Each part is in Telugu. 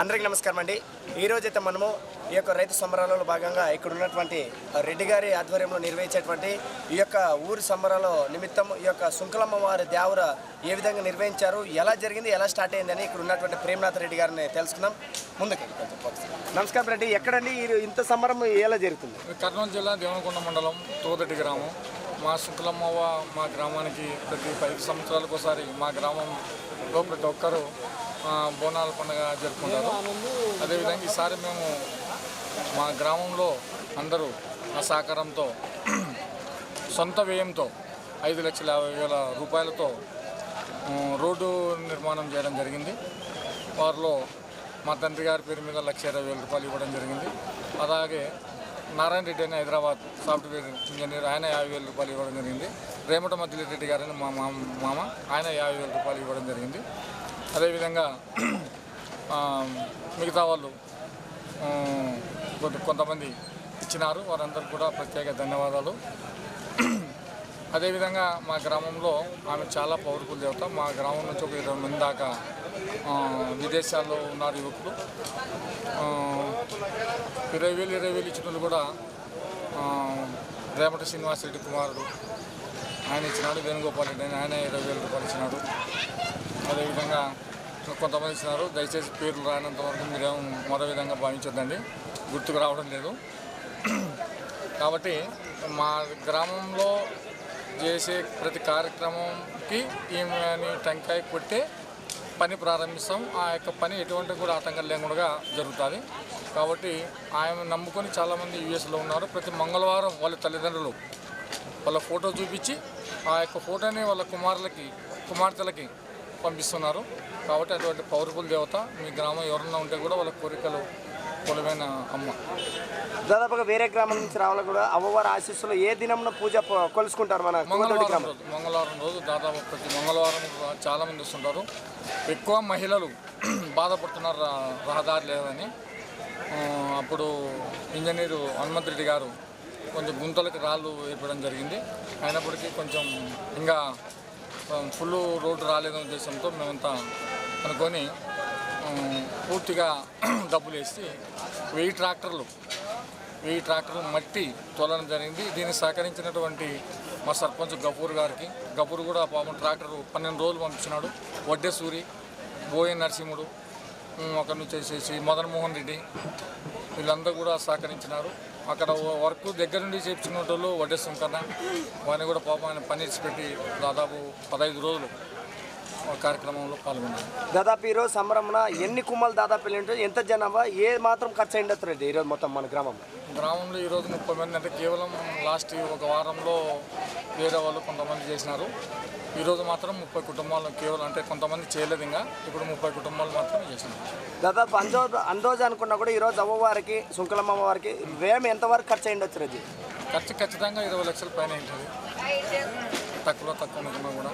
అందరికీ నమస్కారం అండి. ఈరోజు అయితే మనము ఈ యొక్క రైతు సంబరాలలో భాగంగా ఇక్కడ ఉన్నటువంటి రెడ్డి గారి ఆధ్వర్యంలో నిర్వహించేటువంటి ఈ యొక్క ఊరి సంబరాల నిమిత్తం ఈ యొక్క సుంకలమ్మ వారి దేవర ఏ విధంగా నిర్వహించారు, ఎలా జరిగింది, ఎలా స్టార్ట్ అయిందని ఇక్కడ ఉన్నటువంటి ప్రేమనాథ్ రెడ్డి గారిని తెలుసుకుందాం. ముందుకు నమస్కారం రెడ్డి, ఎక్కడండి ఇంత సంబరం ఎలా జరుగుతుంది? కర్నూలు జిల్లా దేవనకొండ మండలం తోదటి గ్రామం. మా సుంకలమ్మవ్వ మా గ్రామానికి ప్రతి 5 సంవత్సరాలకు ఒకసారి మా గ్రామంలో ప్రతి ఒక్కరూ బోనాల పండుగ జరుపుకుంటారు. అదేవిధంగా ఈసారి మేము మా గ్రామంలో అందరూ ఆ సహకారంతో సొంత వ్యయంతో 5,50,000 రూపాయలతో రోడ్డు నిర్మాణం చేయడం జరిగింది. వారిలో మా తండ్రి గారి పేరు మీద 1,20,000 రూపాయలు ఇవ్వడం జరిగింది. అలాగే నారాయణ రెడ్డి అని హైదరాబాద్ సాఫ్ట్వేర్ ఇంజనీర్, ఆయన 50,000 రూపాయలు ఇవ్వడం జరిగింది. రేమట మద్దిలి రెడ్డి గారని మా మామ, ఆయన 50,000 రూపాయలు ఇవ్వడం జరిగింది. అదేవిధంగా మిగతా వాళ్ళు కొంతమంది ఇచ్చినారు, వారందరికీ కూడా ప్రత్యేక ధన్యవాదాలు. అదేవిధంగా మా గ్రామంలో ఆమె చాలా పవర్ఫుల్ దేవత. మా గ్రామం నుంచి ఒక 20 మంది దాకా విదేశాల్లో ఉన్నారు యువకులు. 20,000 ఇచ్చిన వాళ్ళు కూడా రేమట శ్రీనివాసరెడ్డి కుమారుడు ఆయన ఇచ్చినాడు. వేణుగోపాల్ రెడ్డి అని ఆయన 20,000 రూపాయలు ఇచ్చినాడు. అదేవిధంగా కొంతమంది ఇచ్చినారు. దయచేసి పేర్లు రానంత వరకు మీరేం మరో విధంగా భావించొద్దండి, గుర్తుకు రావడం లేదు. కాబట్టి మా గ్రామంలో చేసే ప్రతి కార్యక్రమంకి ఈమెని టెంకాయ కొట్టే పని ప్రారంభిస్తాం. ఆ యొక్క పని ఎటువంటి కూడా ఆటంకం లేకుండా జరుగుతుంది. కాబట్టి ఆయన నమ్ముకొని చాలామంది యూఎస్లో ఉన్నారు. ప్రతి మంగళవారం వాళ్ళ తల్లిదండ్రులు వాళ్ళ ఫోటో చూపించి ఆ యొక్క ఫోటోని వాళ్ళ కుమార్తెలకి పంపిస్తున్నారు. కాబట్టి అటువంటి పవర్ఫుల్ దేవత మీ గ్రామం ఎవరన్నా ఉంటే కూడా వాళ్ళ కోరికలు కొలువైన అమ్మ. దాదాపుగా వేరే గ్రామం నుంచి రావాలి కూడా అమ్మవారి ఆశీస్సులో ఏ దినంలో పూజ కొలుసుకుంటారు? మన మంగళవారం రోజు దాదాపు ప్రతి మంగళవారం చాలామంది వస్తుంటారు. ఎక్కువ మహిళలు బాధపడుతున్నారు రహదారి లేదని. అప్పుడు ఇంజనీరు హనుమంత్ రెడ్డి గారు కొంచెం గుంతలకి రాళ్ళు వేయడం జరిగింది. అయినప్పటికీ కొంచెం ఇంకా ఫుల్ రోడ్డు రాలేదనే ఉద్దేశంతో మేమంతా అనుకొని పూర్తిగా డబ్బులు వేసి 1000 ట్రాక్టర్లు మట్టి తోలడం జరిగింది. దీనికి సహకరించినటువంటి మా సర్పంచ్ గఫూర్ కూడా పాపం ట్రాక్టర్ 12 రోజులు పంపించినాడు. వడ్డే సూరి, బోయ నరసింహుడు, అక్కడి నుంచి వచ్చేసి మదన్మోహన్ రెడ్డి, వీళ్ళందరూ కూడా సహకరించినారు. అక్కడ వర్క్ దగ్గర నుండి చేయించుకున్న వాళ్ళు వడ్డే సుంకన్న, వారిని కూడా పాపం ఆయన పని పెట్టి దాదాపు 15 రోజులు కార్యక్రమంలో పాల్గొన్నారు. దాదాపు ఈరోజు సంబరంలో ఎన్ని కుమ్మలు దాదాపు వెళ్ళి ఎంత జనాభా, ఏ మాత్రం ఖర్చు అయిండొచ్చు రెడ్డి ఈరోజు మొత్తం మన గ్రామంలో ఈరోజు 30 మంది. అంటే కేవలం లాస్ట్ ఒక వారంలో వేరే వాళ్ళు కొంతమంది చేసినారు. ఈరోజు మాత్రం 30 కుటుంబాలు కేవలం, అంటే కొంతమంది చేయలేదు ఇంకా, ఇప్పుడు 30 కుటుంబాలు మాత్రమే చేసినారు. దాదాపు అందాజు అనుకున్నా కూడా ఈరోజు అమ్మవారికి సుంకలమ్మ వారికి వ్యయం ఎంతవరకు ఖర్చు అయిండొచ్చు రెడ్డి? ఖర్చు ఖచ్చితంగా 20 లక్షల పైన ఉంటుంది. తక్కువ అనుకున్నా కూడా.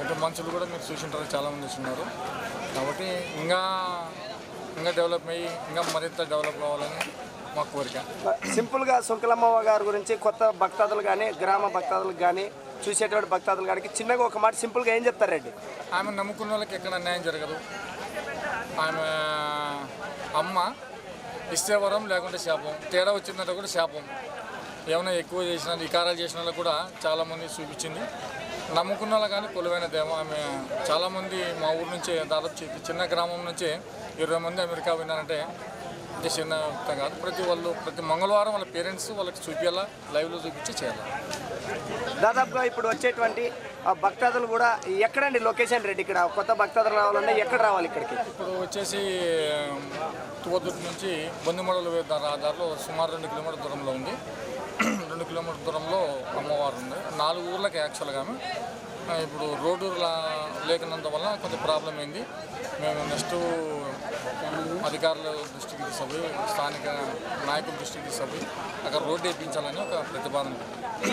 అంటే మనుషులు కూడా మీరు చూసింటారు, చాలామంది చూస్తున్నారు. కాబట్టి ఇంకా డెవలప్ అయ్యి ఇంకా మరింత డెవలప్ కావాలని మా కోరిక. సింపుల్గా సుంకలమ్మ గారి గురించి కొత్త భక్తాదులు కానీ, గ్రామ భక్తాదులకు కానీ, చూసేటువంటి భక్తాదులు గారికి చిన్నగా ఒక మాట సింపుల్గా ఏం చెప్తారు రెడ్డి? ఆమె నమ్ముకున్న వాళ్ళకి ఎక్కడ అన్యాయం జరగదు. ఆమె అమ్మ ఇస్తే వరం, లేకుంటే శాపం. తేడా వచ్చిందంటే కూడా శాపం. ఏమైనా ఎక్కువ చేసిన వికారాలు చేసిన వాళ్ళకి కూడా చాలామంది చూపించింది. నమ్ముకున్న వాళ్ళు కానీ కొలువైన దేవ. ఆమె చాలామంది మా ఊరు నుంచే దాదాపు చిన్న గ్రామం నుంచే 20 మంది అమెరికా విన్నారంటే అంటే చిన్న కాదు. ప్రతి మంగళవారం వాళ్ళ పేరెంట్స్ వాళ్ళకి చూపించాలా, లైవ్లో చూపించి చేయాలి. దాదాపుగా ఇప్పుడు వచ్చేటువంటి భక్తాదులు కూడా ఎక్కడండి లొకేషన్ రెడ్డి? ఇక్కడ కొత్త భక్తాదులు రావాలన్నా ఎక్కడ రావాలి ఇక్కడికి? ఇప్పుడు వచ్చేసి తువదుర్తి నుంచి బొందిమడలు దారిలో సుమారు 2 కిలోమీటర్ల దూరంలో ఉంది. 2 కిలోమీటర్ల దూరంలో అమ్మవారు ఉంది. 4 ఊర్లకి యాక్చువల్గా ఇప్పుడు రోడ్డు లేకున్నంత వల్ల కొంచెం ప్రాబ్లం అయింది. మేము నెక్స్ట్ అధికారుల దృష్టికి తీసుకుపోయి, స్థానిక నాయకుల దృష్టికి తీసుకుపోయి అక్కడ రోడ్డు వేయించాలని ఒక ప్రతిపాదన.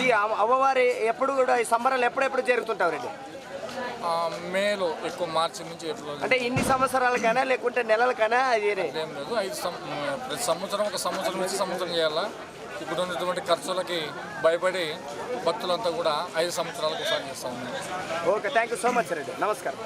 ఈ అమ్మవారి ఎప్పుడు కూడా ఈ సంబరాలు ఎప్పుడెప్పుడు జరుగుతుంటావు రెడ్డి? మేలో ఎక్కువ, మార్చి నుంచి ఏప్రిల్. అంటే ఇన్ని సంవత్సరాలకైనా లేకుంటే నెలలకైనా అది ఏం లేదు. ప్రతి సంవత్సరం ఒక సంవత్సరం నుంచి సంవత్సరం చేయాలా. ఇప్పుడు ఉన్నటువంటి ఖర్చులకి భయపడి భక్తులంతా కూడా 5 సంవత్సరాలకు ఒకసారి చేస్తూ ఉన్నారు. Okay, thank you so much Reddy. నమస్కారం.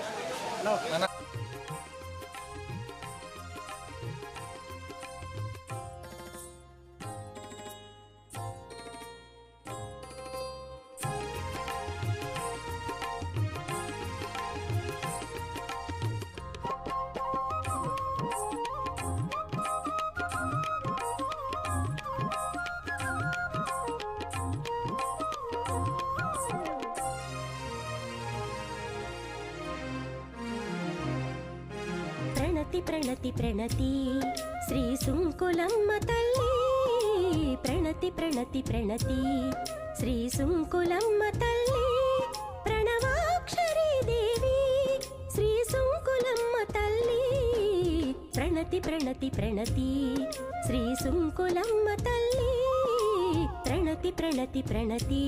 ప్రణతి ప్రణతి ప్రణతి శ్రీ సుంకులమ్మ తల్లి ప్రణతి ప్రణతి ప్రణతి శ్రీ సుంకులమ్మ తల్లి ప్రణవాక్షరీ దేవి శ్రీ సుంకులమ్మ తల్లి ప్రణతి ప్రణతి ప్రణతి శ్రీ సుంకులమ్మ తల్లి ప్రణతి ప్రణతి ప్రణతి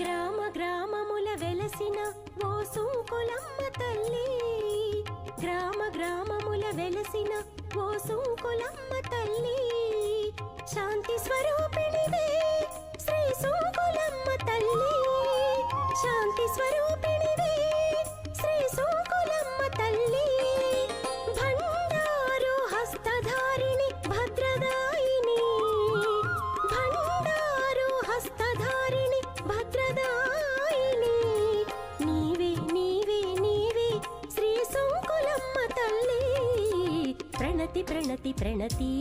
గ్రామ గ్రామముల వెలసిన ఓ సుంకులమ్మ తల్లి గ్రామ గ్రామముల వెలసిన ఓ సుంకులమ్మ తల్లి శాంతి స్వరూపిణివే శ్రీ సుంకులమ్మ తల్లి శాంతి స్వరూపిణివే శ్రీ సుంకులమ్మ తల్లి భండారు హస్తధారిణి భద్రదాయిని భండారు హస్తధారిణి భద్రదాయిని నీవే నీవే నీవే శ్రీ సుంకులమ్మ తల్లి ప్రణతి ప్రణతి ప్రణతి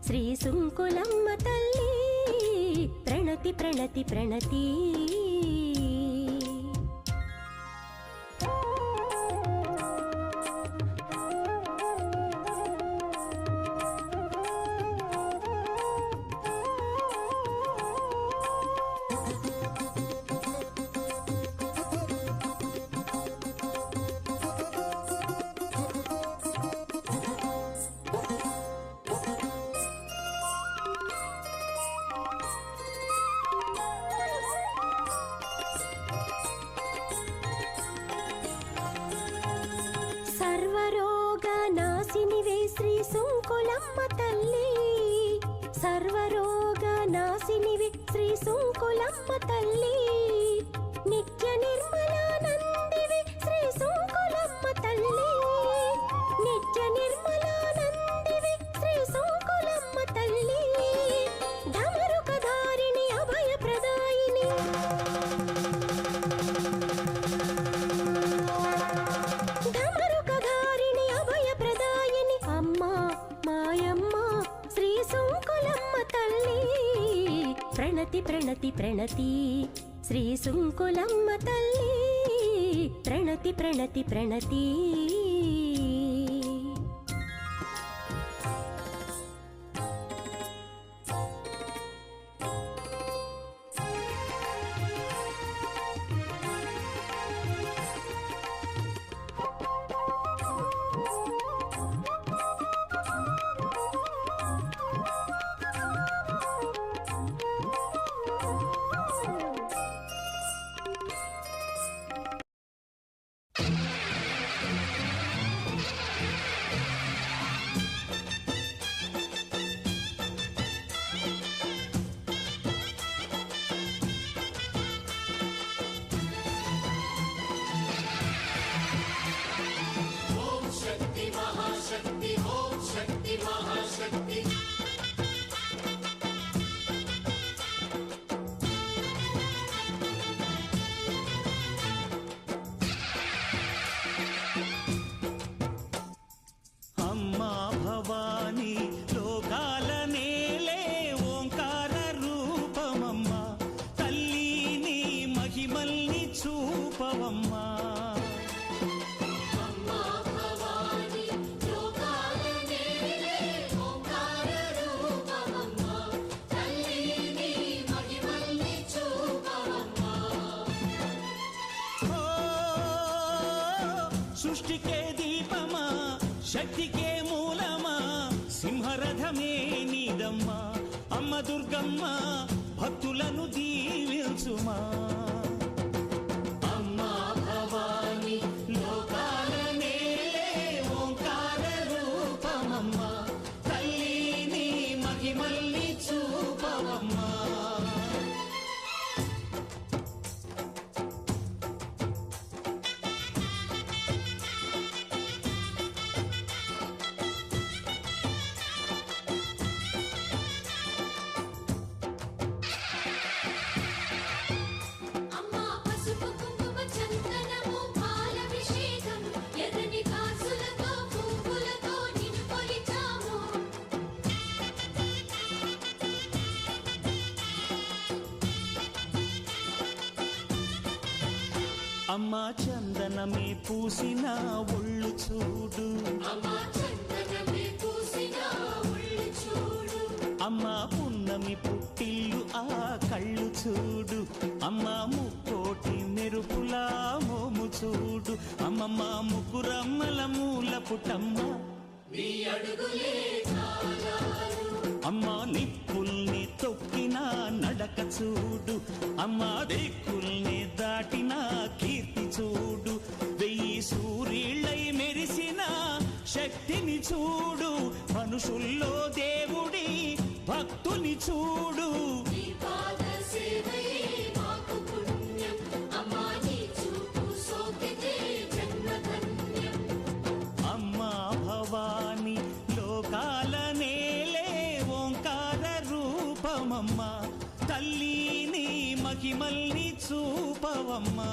శ్రీ సుంకులమ్మ తల్లి ప్రణతి ప్రణతి ప్రణతి సర్వరోగ నాశినివే శ్రీ సుంకులమ్మ తల్లి సర్వరోగ నాశినివే శ్రీ సుంకులమ్మ తల్లి నిత్య నిర్మలానందివే శ్రీ సుంకులమ్మ తల్లి నిత్య నిర్మలానందివే శ్రీ సుంకులమ్మ తల్లి ధమరుకధారిణి అభయప్రదాయిని ధమరుకధారిణి అభయప్రదాయిని అమ్మా మాయమ్మ శ్రీ సుంకులమ్మ తల్లి ప్రణతి ప్రణతి ప్రణతి శ్రీ సుంకులమ్మ తల్లి ప్రణతి ప్రణతి ప్రణతి అమ్మా భవానీ లోకాల నేలే ఓంకార రూపమమ్మా తల్లి నీ మహిమల్ని చూపవమ్మా సృష్టికే దీపమా శక్తికే మూలమా సింహరథమే నీదమ్మా అమ్మ దుర్గమ్మ భక్తులను దీవించుమా అమ్మా భవానీ లోకాల నేలే ఓంకార రూపమమ్మా తల్లి నీ మహిమల్ని చూపవమ్మా అమ్మా చందనమే పూసిన ఒళ్ళు చూడు, అమ్మా పున్నమి పుట్టిల్లు ఆ కళ్ళు చూడు, అమ్మా ముక్కోటి మెరుపులా మోము చూడు, అమ్మమ్మ ముకురమ్మల మూల పుటమ్మ అమ్మా నిప్పుల్ని తొక్కిన నడక చూడు, అమ్మా దిక్కుల్ని దాటిన కీర్తి చూడు, 1000 సూర్యుళ్ళై మెరిసిన శక్తిని చూడు, మనుషుల్లో దేవుడి భక్తుని చూడు. అమ్మా భవాని లోకాల నేలే ఓంకార రూపమమ్మా, తల్లిని మహిమల్ని చూపవమ్మా.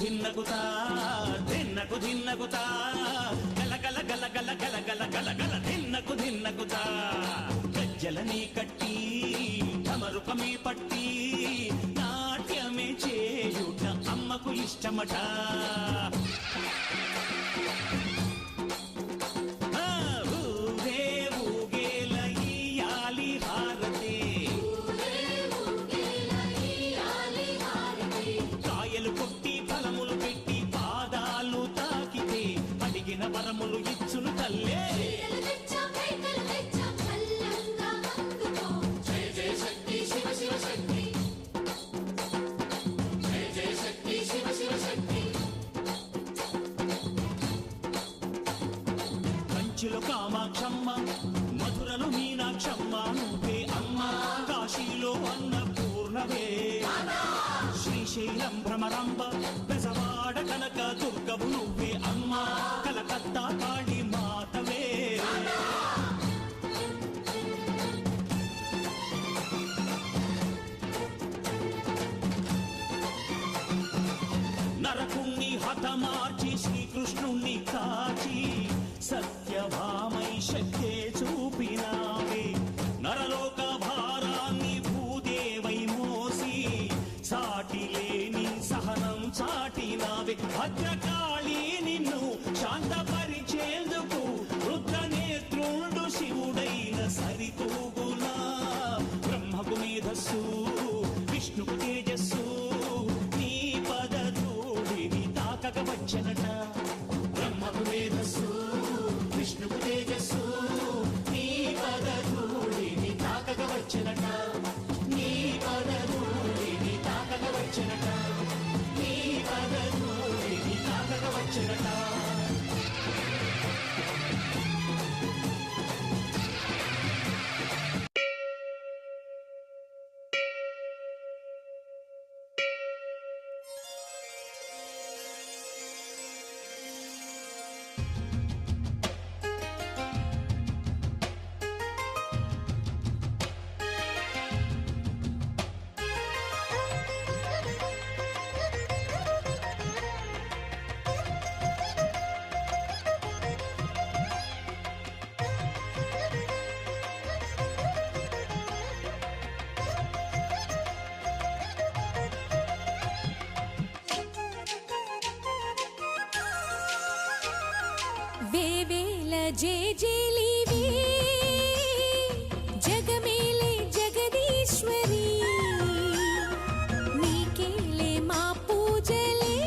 ధిన్నగుతా ధిన్నగుతా గల గల గల గల గల గల గల గల ధిన్నగుతా గజ్జలని కట్టి ఢమరుకమే పట్టి నాట్యమే చేయుట అమ్మకు ఇష్టమట. ఊరే ఊగేల ఇయ్యాలి హారతే, కాయలు కొట్టి ఫలములు పెట్టి పాదాలు తాకితే అడిగిన వరములు ఇచ్చును తల్లే. కంచిలో కామాక్షమ్మ, మధురలు మీనాక్షమ్మ నువ్వే అమ్మ, కాశీలో అన్నపూర్ణవే, శ్రీశైలం భ్రమరాంబ, బెజవాడ కనక దుర్గవు నువ్వే అమ్మ, కలకత్తా కాళీ మాతవే. నరకుణ్ణి హతమార్చి శ్రీకృష్ణుణ్ణి కాచి సత్యభామై శక్తే చూపినావే, నరలోక భారాన్ని భూదేవై మోసి సాటి లేని సహనం చాటినావే. భద్రకాళి నిన్ను శాంతపరిచేందుకు రుద్రనేత్రుండు శివుడైన సరితూగునా, బ్రహ్మకు మేధస్సు విష్ణుకు తేజస్సు నీ పదధూళిని తాకక వచ్చనట. బ్రహ్మకు మేధస్సు విష్ణుకు తేజస్సు నీ పదధూళిని తాకక వచ్చనట, నీ పదధూళిని తాకక వచ్చనట, నీ పదధూళిని తాకక వచ్చనట. వేవేల జేజేలివే జగమేలే జగదీశ్వరి, నీకేలే మా పూజలే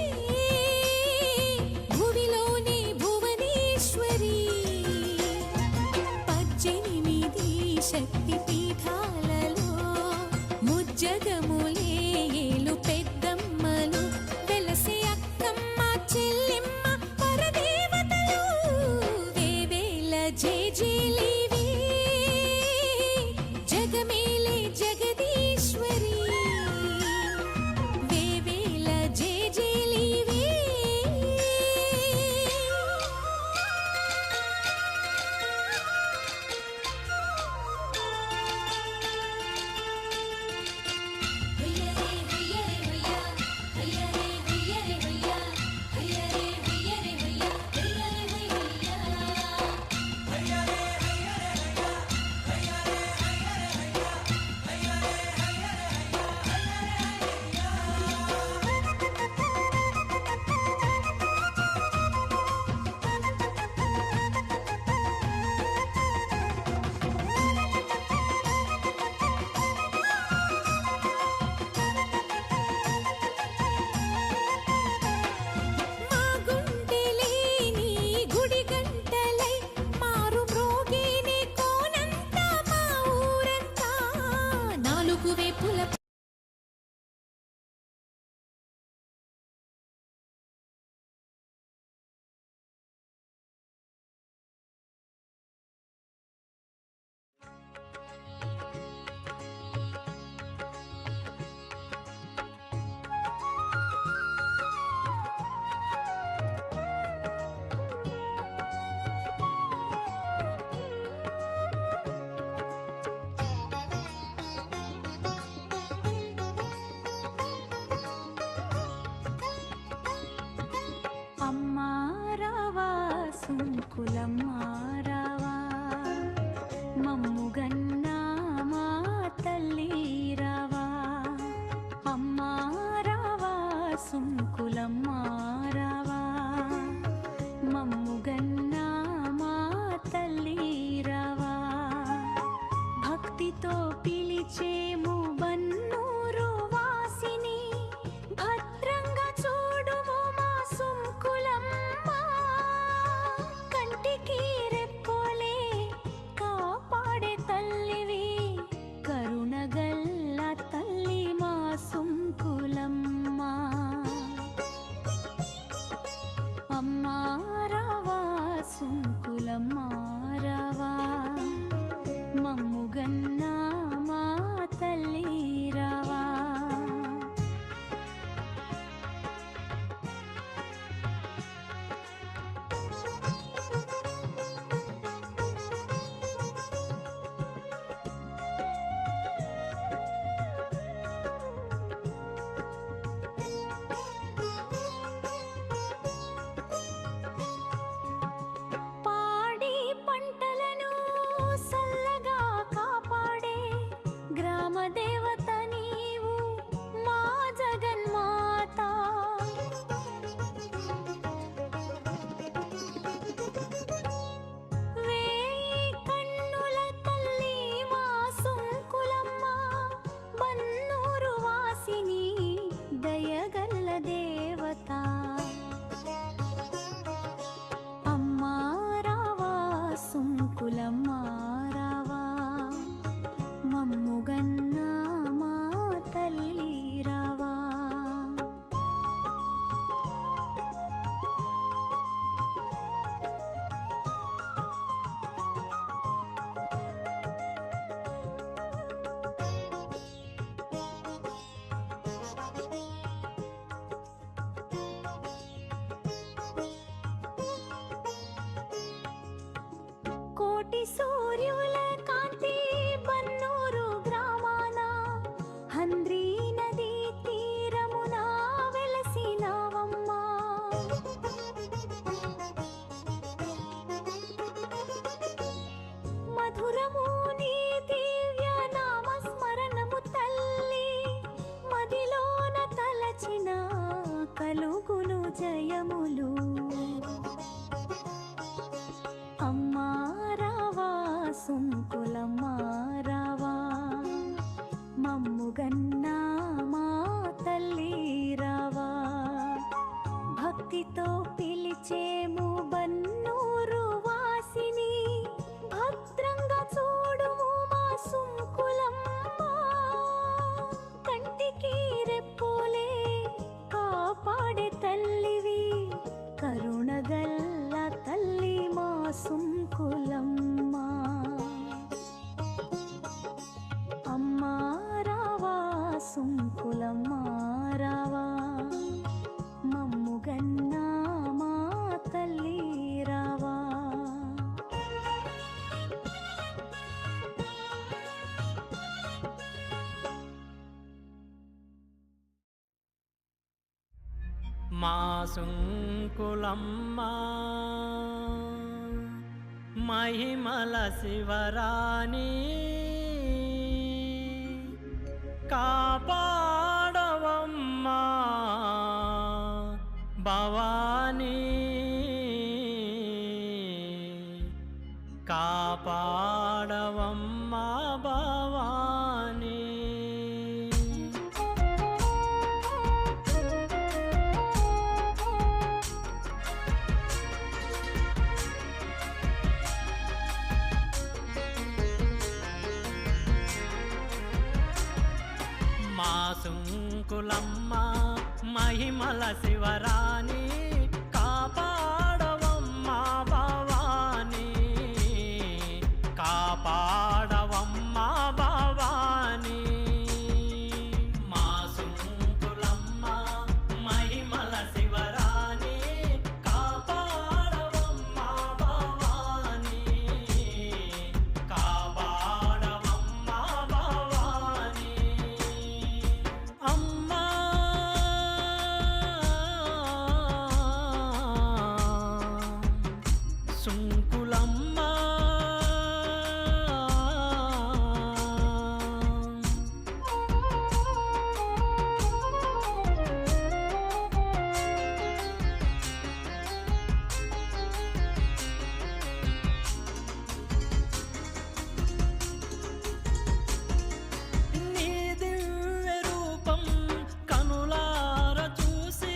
భువిలోనే భువనేశ్వరి. 18 శక్తి పీఠాలలో ముజ్జగములే ఏలు పెద్దమ్మలు వెలసే అక్కమ్మ చెల్లెమ్మ జేజేలివే జగమేలే జగదీశ్వరి వేవేల జేజేలివే హయ్యరే హయ్యరే హయ్యా హయ్యరే హయ్యరే హయ్యా హయ్యరే హయ్యరే హయ్యా హయ్యరే హయ్యా మా గుండెలేని గుడి గంటలై మారు మ్రోగేనే కోనంతా మా ఊరంతా నాలుగు వైపుల అమ్మా రావా సుంకులమ్మా రావా మమ్ముగన్నా మా తల్లి రావా అమ్మా రావా సుంకులమ్మా రావా మమ్ముగన్నా మా తల్లి రావా భక్తితో పిలిచేము బన్నూరు వాసిని భద్రంగా చూడుము మా సుంకులమ్మ కంటికి రెప్పోలే కాపాడే తల్లివి కరుణగల్ల తల్లి మా సుంకులమ్మ అమ్మా రావా సుంకులమ్మ రావా మమ్ముగన్నా మా తల్లి రావా పాడి పంటలను సల్లగా కాపాడే గ్రామ దేవత నీవు మా జగన్మాత వేయి కన్నుల తల్లి మా సుంకులమ్మ బన్నూరు వాసిని దయగల్ల దేవత అమ్మా రావా సుంకులమ్మా రావా మమ్ముగన్నా మా తల్లి రావా కోటి సూర్యుల కాంతి బన్నూరు గ్రామాన హంద్రీ నది తీరమున వెలసినావమ్మా మధురము నీ దివ్య నామస్మరణము తల్లి మదిలోన తలచిన కలుగును జయములు అమ్మా రావా సుంకులమ్మ అమ్మా రావా సుంకులమ్మ రావా మమ్ముగన్నా మా తల్లి రావా మా సుంకులమ్మ మహిమల శివరాణి కాపాడవమ్మా భవానీ కాపాడవమ్మా భవానీ మా సుంకులమ్మ మహిమల శివరాణి కాపాడవమ్మా భవానీ కాపాడవమ్మా భవానీ మా సుంకులమ్మ మహిమల శివరాణి కాపాడవమ్మా భవానీ కాపాడవమ్మా భవానీ అమ్మా సుంకులమ్మ నీ దివ్య రూపం కనులార చూసి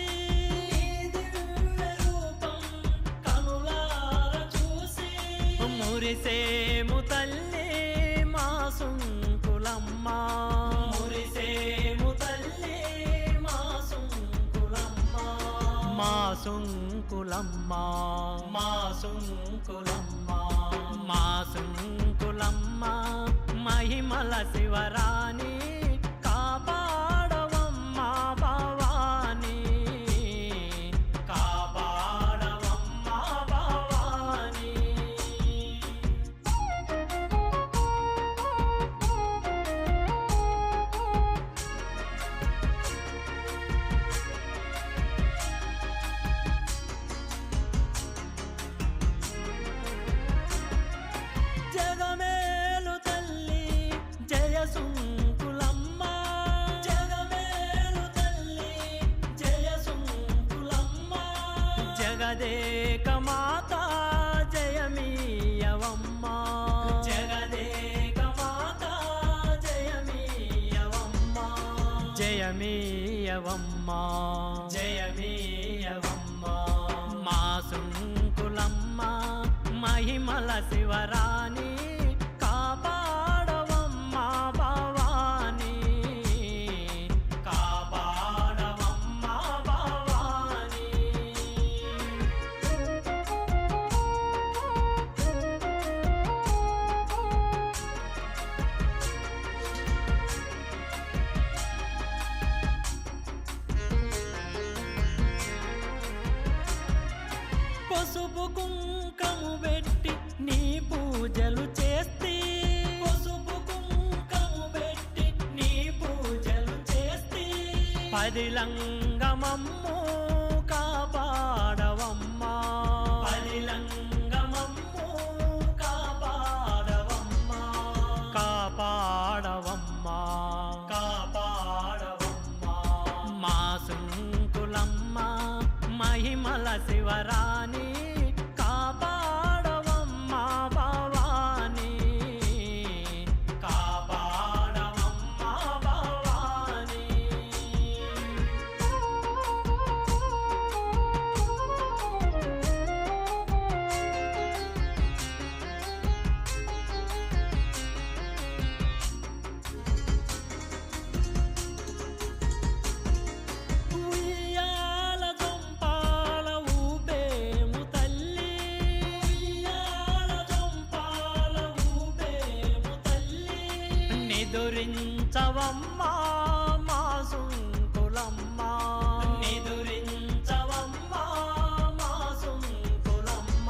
మురిసేము తల్లి మా సుంకులమ్మ మురిసేము తల్లి మా సుంకులమ్మ మా సుంకులమ్మ మా సుంకులమ్మ మా సుంకులమ్మ మహిమల శివరాణి కాపాడవమ్మా భవానీ కాపాడవమ్మా భవానీ జగమేలు తల్లి జయ సుంకులమ్మ జగమేలు తల్లి జయ సుంకులమ్మ జగదేక మాత జయమీయవమ్మ జగదేక మాత జయమీయవమ్మ జయమీయవమ్మ జయమీయవమ్మ మా సుంకులమ్మ మహిమల శివరాణి కాపాడవమ్మా భవానీ కాపాడవమ్మా భవానీ పసుపు కుంకము పెట్టి నీ పూజలు చేస్తే పసుపు కుంకము పెట్టి నీ పూజలు చేస్తే పదిలంగమమ్ము కాపాడవమ్మా పదిలంగమమ్ము కాపాడవమ్మా కాపాడవమ్మా కాపాడవమ్మా మా సుంకులమ్మ మహిమల శివరాణి కాపాడవమ్మా భవానీ కాపాడవమ్మా భవానీ ఉయ్యాల జంపాల ఊపే నిదురించవమ్మా మా సుంకులమ్మ నిదురించవమ్మా మా సుంకులమ్మ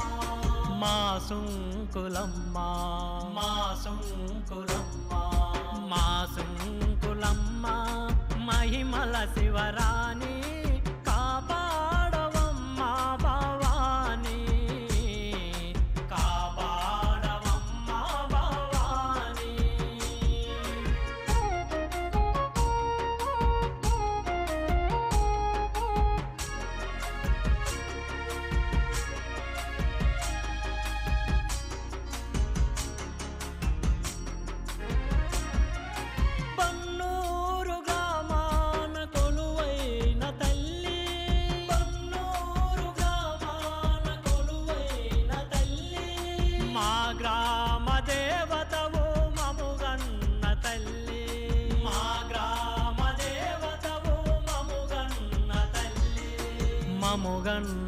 మా సుంకులమ్మ మా సుంకులమ్మ మా సుంకులమ్మ మహిమల శివరాణి కాపాడవమ్మా భవాని కాపాడవమ్మా భవాని బన్నూరు గ్రామాన కొలువైన తల్లి బన్నూరు గ్రామాన కొలువైన తల్లి మా గ్రామ దేవతవు మముగన్న తల్లి మా గ్రామ దేవతవు మముగన్న తల్లి మముగన్న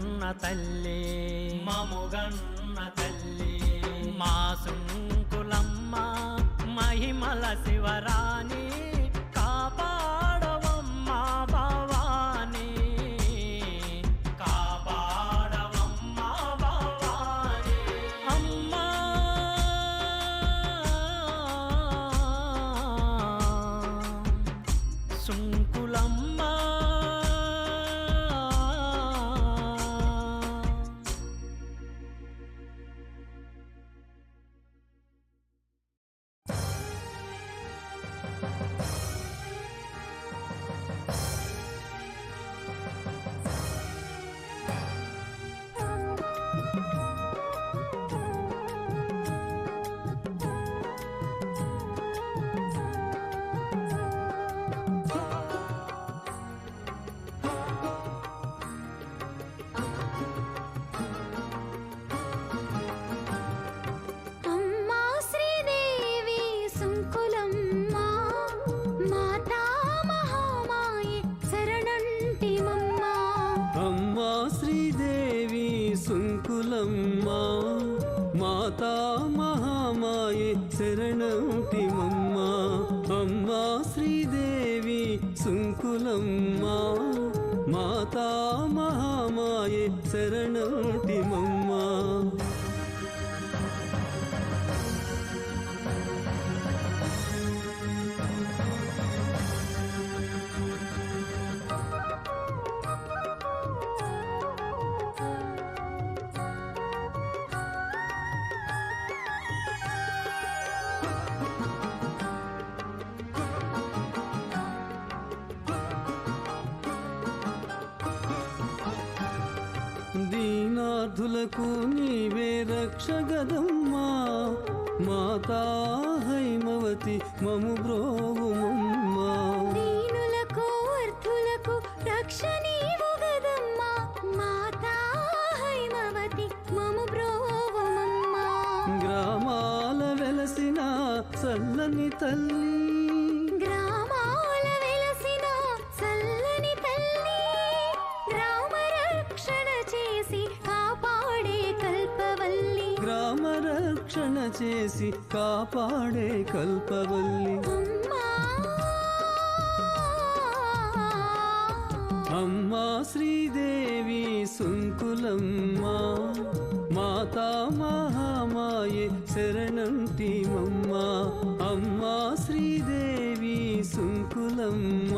తల్లి మముగన్న తల్లి మా సుంకులమ్మ మహిమల శివరాణి కాపాడవమ్మా భవాని కాపాడవమ్మా భవాని అమ్మా సుంకులమ్మ అమ్మా శ్రీదేవి సుంకులమ్మ మాతా మహామాయి శరణంటిమమ్మ అమ్మా శ్రీదేవి సుంకులమ్మ మాతా మహామాయే శరణంటిమమ్మ అమ్మా శ్రీదేవి సుంకులమ్మ మాతా మహామాయే శరణంటిమమ్మ దీనార్థులకు నీవే రక్షగదమ్మా మాతా హైమవతి మము బ్రోవుమమ్మా దీనులకు అర్థులకు రక్షణీవు గదమ్మా మాతా హైమవతి మము బ్రోవమమ్మ గ్రామాల వెలసిన చల్లని తల్లి గ్రామాల వెలసిన చల్లని తల్లి గ్రామ రక్షణ చేసి కాపాడే కల్పవల్లి గ్రామ రక్షణ చేసి కాపాడే కల్పవల్లి అమ్మా అమ్మా శ్రీదేవి సుంకులమ్మ మాతా మహామాయే శరణంటిమమ్మ అమ్మా శ్రీదేవి సుంకులమ్మ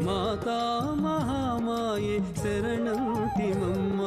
మాతా మహామాయే శరణంటిమమ్మ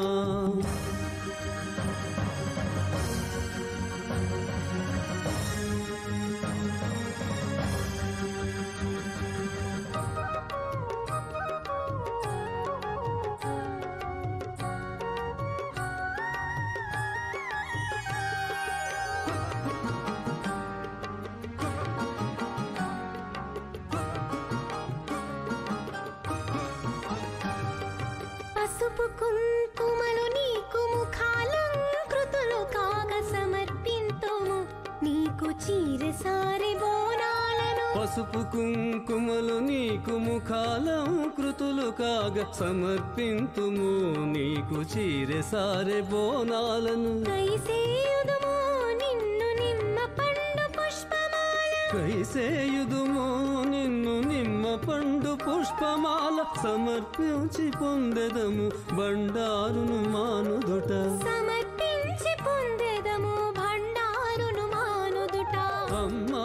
పసుపు కుంకుమలు నీకు ముఖాలంకృతులు కాగ సమర్పింతుము నీకు చీరసారి బోనాలను పసుపు కుంకుమలు నీకు ముఖాలంకృతులు కాగ సమర్పింతుము నీకు చీరెసారె బోనాలను కైసేయుదుము నిన్ను నిమ్మ పండు పుష్పమాల కైసేయుదుము నిన్ను నిమ్మ పండు పుష్పమాల సమర్పించి పొందెదము బండారును మానుదుట. సమర్పించి పొందెదము భండారును మానుదుట. అమ్మా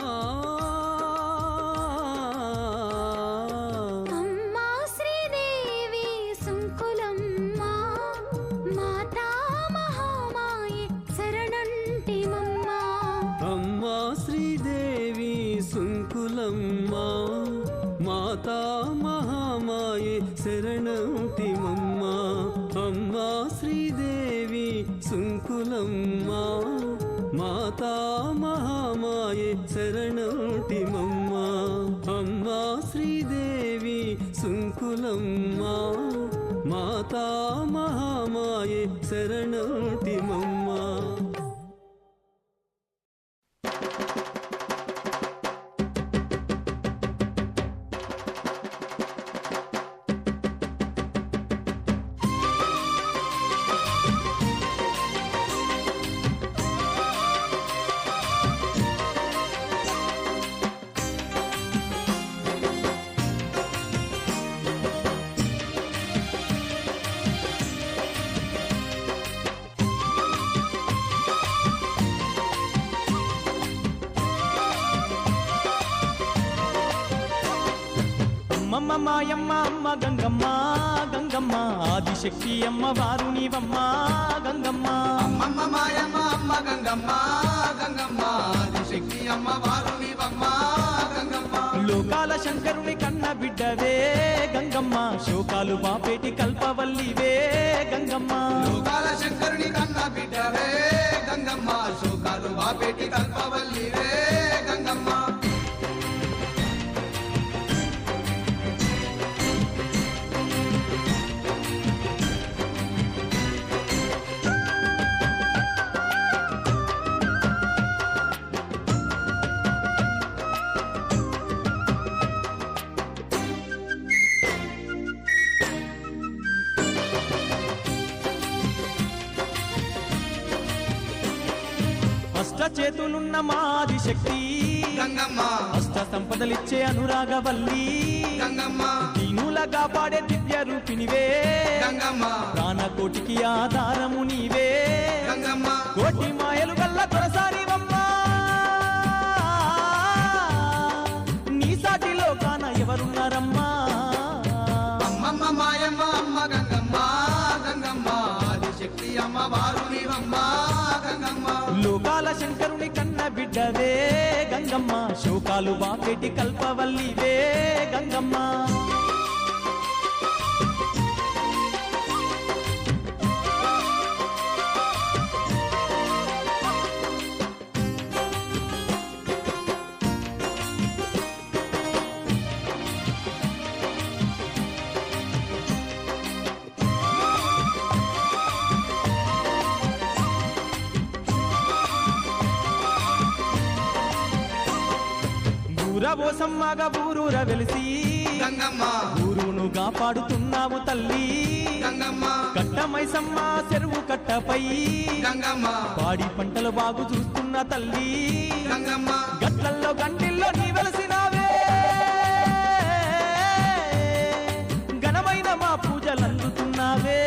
అమ్మా శ్రీదేవి సుంకులమ్మ మాతా మహామాయే శరణంటిమమ్మ. అమ్మా శ్రీదేవి సుంకులమ్మ మాతా మహామాయే శరణంటిమమ్మ. అమ్మా శ్రీదేవి సుంకులమ్మ మాతా మహామాయే శరణంటిమమ్మ. అమ్మా శ్రీదేవి సుంకులమ్మ మాతా మహామాయే శరణంటిమమ్మ. అమ్మమ్మ మాయమ్మ అమ్మ గంగమ్మ గంగమ్మ ఆదిశక్తి అమ్మ వారు నీవమ్మ గంగమ్మ. అమ్మమ్మ మాయమ్మ అమ్మ గంగమ్మ గంగమ్మ ఆదిశక్తి అమ్మ వారు నీవమ్మ గంగమ్మ. లోకాల శంకరుని కన్న బిడ్డవే గంగమ్మ శోకాలు బాపేటి కల్పవల్లివే గంగమ్మ. లోకాల శంకరుని కన్న బిడ్డవే గంగమ్మ శోకాలు బాపేటి కల్పవల్లివే గంగమ్మ. చేతులున్న మాది శక్తి గంగమ్మ. అష్ట సంపదలిచ్చే అనురాగవల్లి గంగమ్మ. దీనులగా పాడే దివ్య రూపినివే గంగమ్మ. ప్రాణకోటికి ఆధారము నీవే గంగమ్మ. కోటి మాయలు గల్ల కొరసానివమ్మా నీ సాటిలో కాన ఎవరున్నారమ్మా. అమ్మమ్మ మాయమ్మ అమ్మ గంగమ్మ గంగమ్మ ఆదిశక్తి అమ్మ వారు నీవమ్మ గంగమ్మ. లోకాల శంకరుని కన్న బిడ్డవే గంగమ్మ శోకాలు బాపేటి కల్పవల్లివే గంగమ్మ. ఊరబోసమ్మగా ఊరూర వెలిసి గంగమ్మ. ఊరును కాపాడుతున్నాము తల్లి గంగమ్మ. కట్టమైసమ్మ చెరువు కట్టపై గంగమ్మ. పాడి పంటలు బాగు చూస్తున్న తల్లి గంగమ్మ. గట్లల్లో గంటిల్లో నీ వెలసినావే ఘనమైన మా పూజలందుతున్నావే.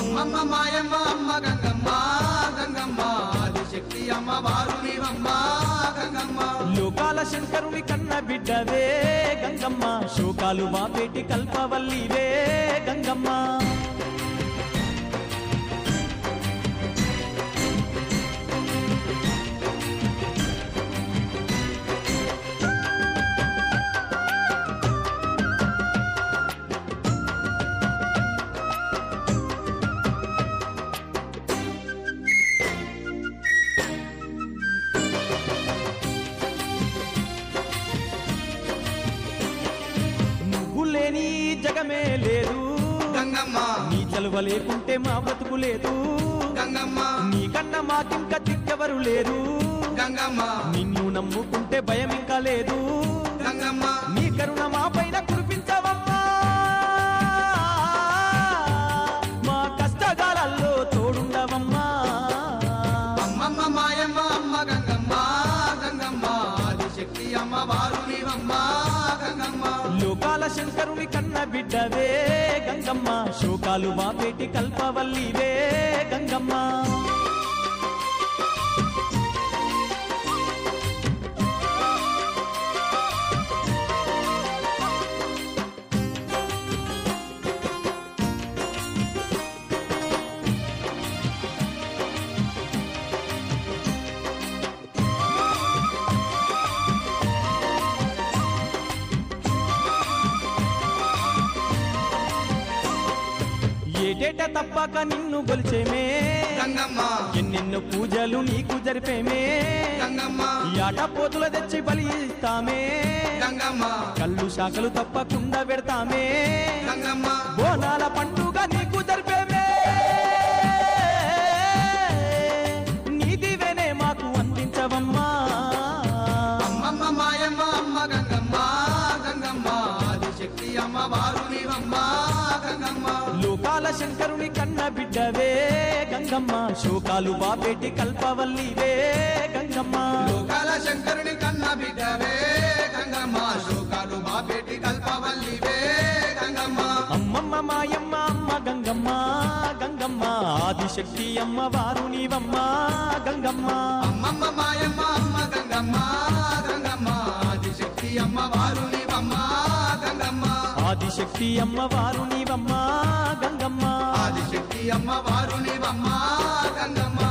అమ్మమ్మ మాయమ్మ అమ్మ గంగమ్మ గంగమ్మ ఆదిశక్తి అమ్మ వారు నీవమ్మ గంగమ్మ. లోకాల శంకరుని కన్న బిడ్డవే గంగమ్మ శోకాలు బాపేటి కల్పవల్లివే గంగమ్మ. లేని జగమే లేదు గంగమ్మ. నీ చలువ లేకుంటే మా బ్రతుకు లేదు గంగమ్మ. నీకన్నా మాకింక దిక్కెవరు లేరు గంగమ్మ. నిన్ను నమ్ముకుంటే భయం ఇంకా లేదు గంగమ్మ. నీ కరుణ మా పైన కురిపించవమ్మా మా కష్టకాలలో తోడుండవమ్మా. అమ్మమ్మ మాయమ్మ అమ్మ గంగమ్మ గంగమ్మ లోకాల శంకరుని కన్న బిడ్డవే గంగమ్మ శోకాలు బాపేటి కల్పవల్లివే గంగమ్మ ఏటేట తప్పక నిన్ను గొలిచేమే గంగమ్మ ఎన్నెన్నో పూజలు నీకు జరిపేమే గంగమ్మ ఆట పోతుల తెచ్చి బలి ఇస్తామే గంగమ్మ కళ్ళు శాఖలు తప్పకుండా పెడతామే గంగమ్మ బోనాల పండుగ నీకు జరిపేమే నీదివేనే మాకు అందించవమ్మా అమ్మమ్మ మాయమ్మ అమ్మ గంగమ్మ గంగమ్మ ఆదిశక్తి అమ్మ వారు నీవమ్మ గంగమ్మ లోకాల శంకరుని కన్న బిడ్డవే గంగమ్మ శోకాలు బాపేటి కల్పవల్లివే గంగమ్మ లోకాల శంకరుని కన్న బిడ్డవే గంగమ్మ శోకాలు బాపేటి కల్పవల్లివే గంగమ్మ అమ్మమ్మ మాయమ్మ అమ్మ గంగమ్మ గంగమ్మ ఆదిశక్తి అమ్మ వారు నీవమ్మ గంగమ్మ అమ్మమ్మ మాయమ్మ అమ్మ గంగమ్మ గంగమ్మ ఆదిశక్తి అమ్మ వారు నీవమ్మ గంగమ్మ ఆదిశక్తి అమ్మ వారు నీవమ్మ గంగమ్మ ఆదిశక్తి అమ్మ వారు నీవమ్మ గంగమ్మ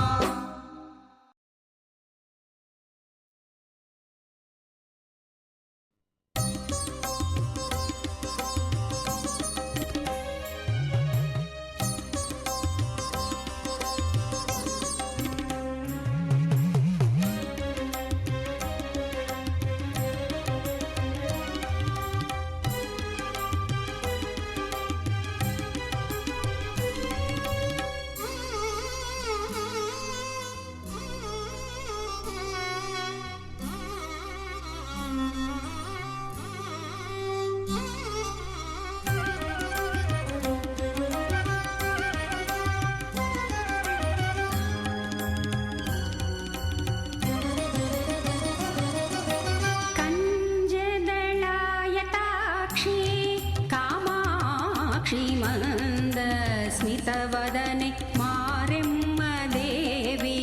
स्मितवदने मारेम्म देवी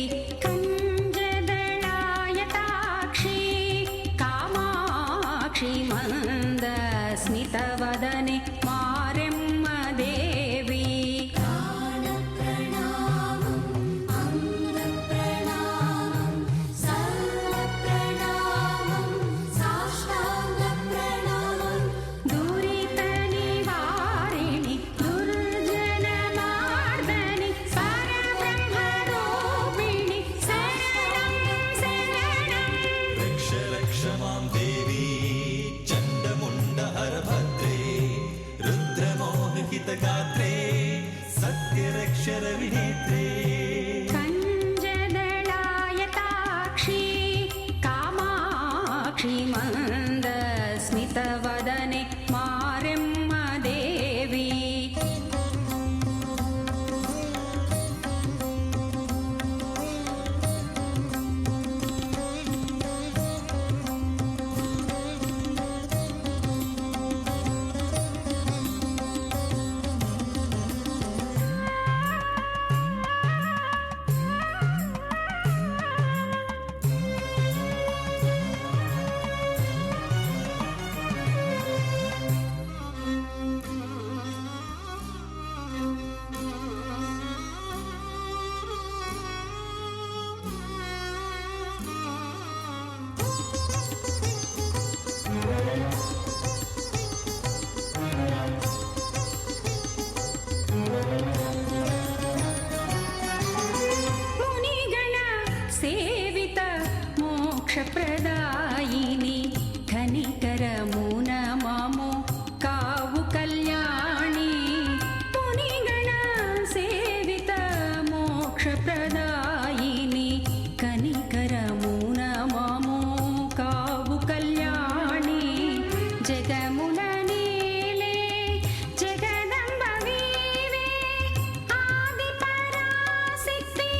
कंजदलायताक्षी कामाक्षी मंद स्मितवदने मारेम्म देवी कंजदलायताक्षी कामाक्षी मंद स्मितवदने मारेम्म देवी प्रदायिनी घनिकरमुन ममो कावु कल्याणी मुनिगण सेवित मोक्ष प्रदायिनी घनिकरमुन ममो कावु कल्याणी जगमुल नीले जगदंब वीवे आदि पराशक्ति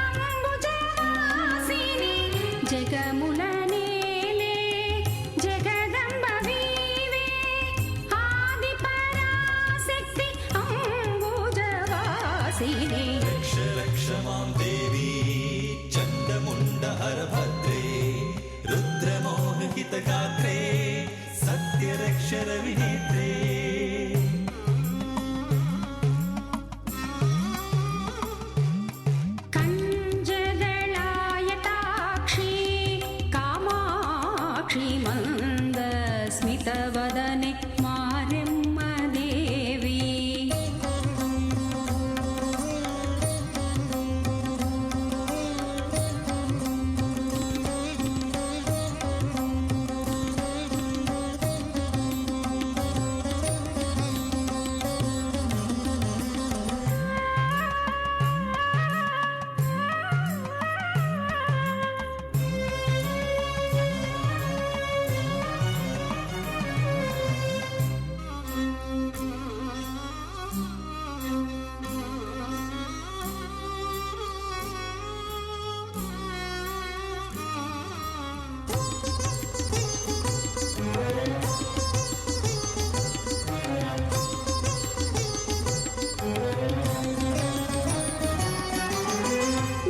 अंबुजवासिनी जगमुल नीले जगदंब वीवे रक्ष रक्ष मां देवी चण्डमुण्डहर भद्रे रुद्रमोहहितगात्रे सत्यरक्षरविनेत्रे कंजदलायताक्षी कामाक्षी मन्दस्मितवदने मारम्म देवी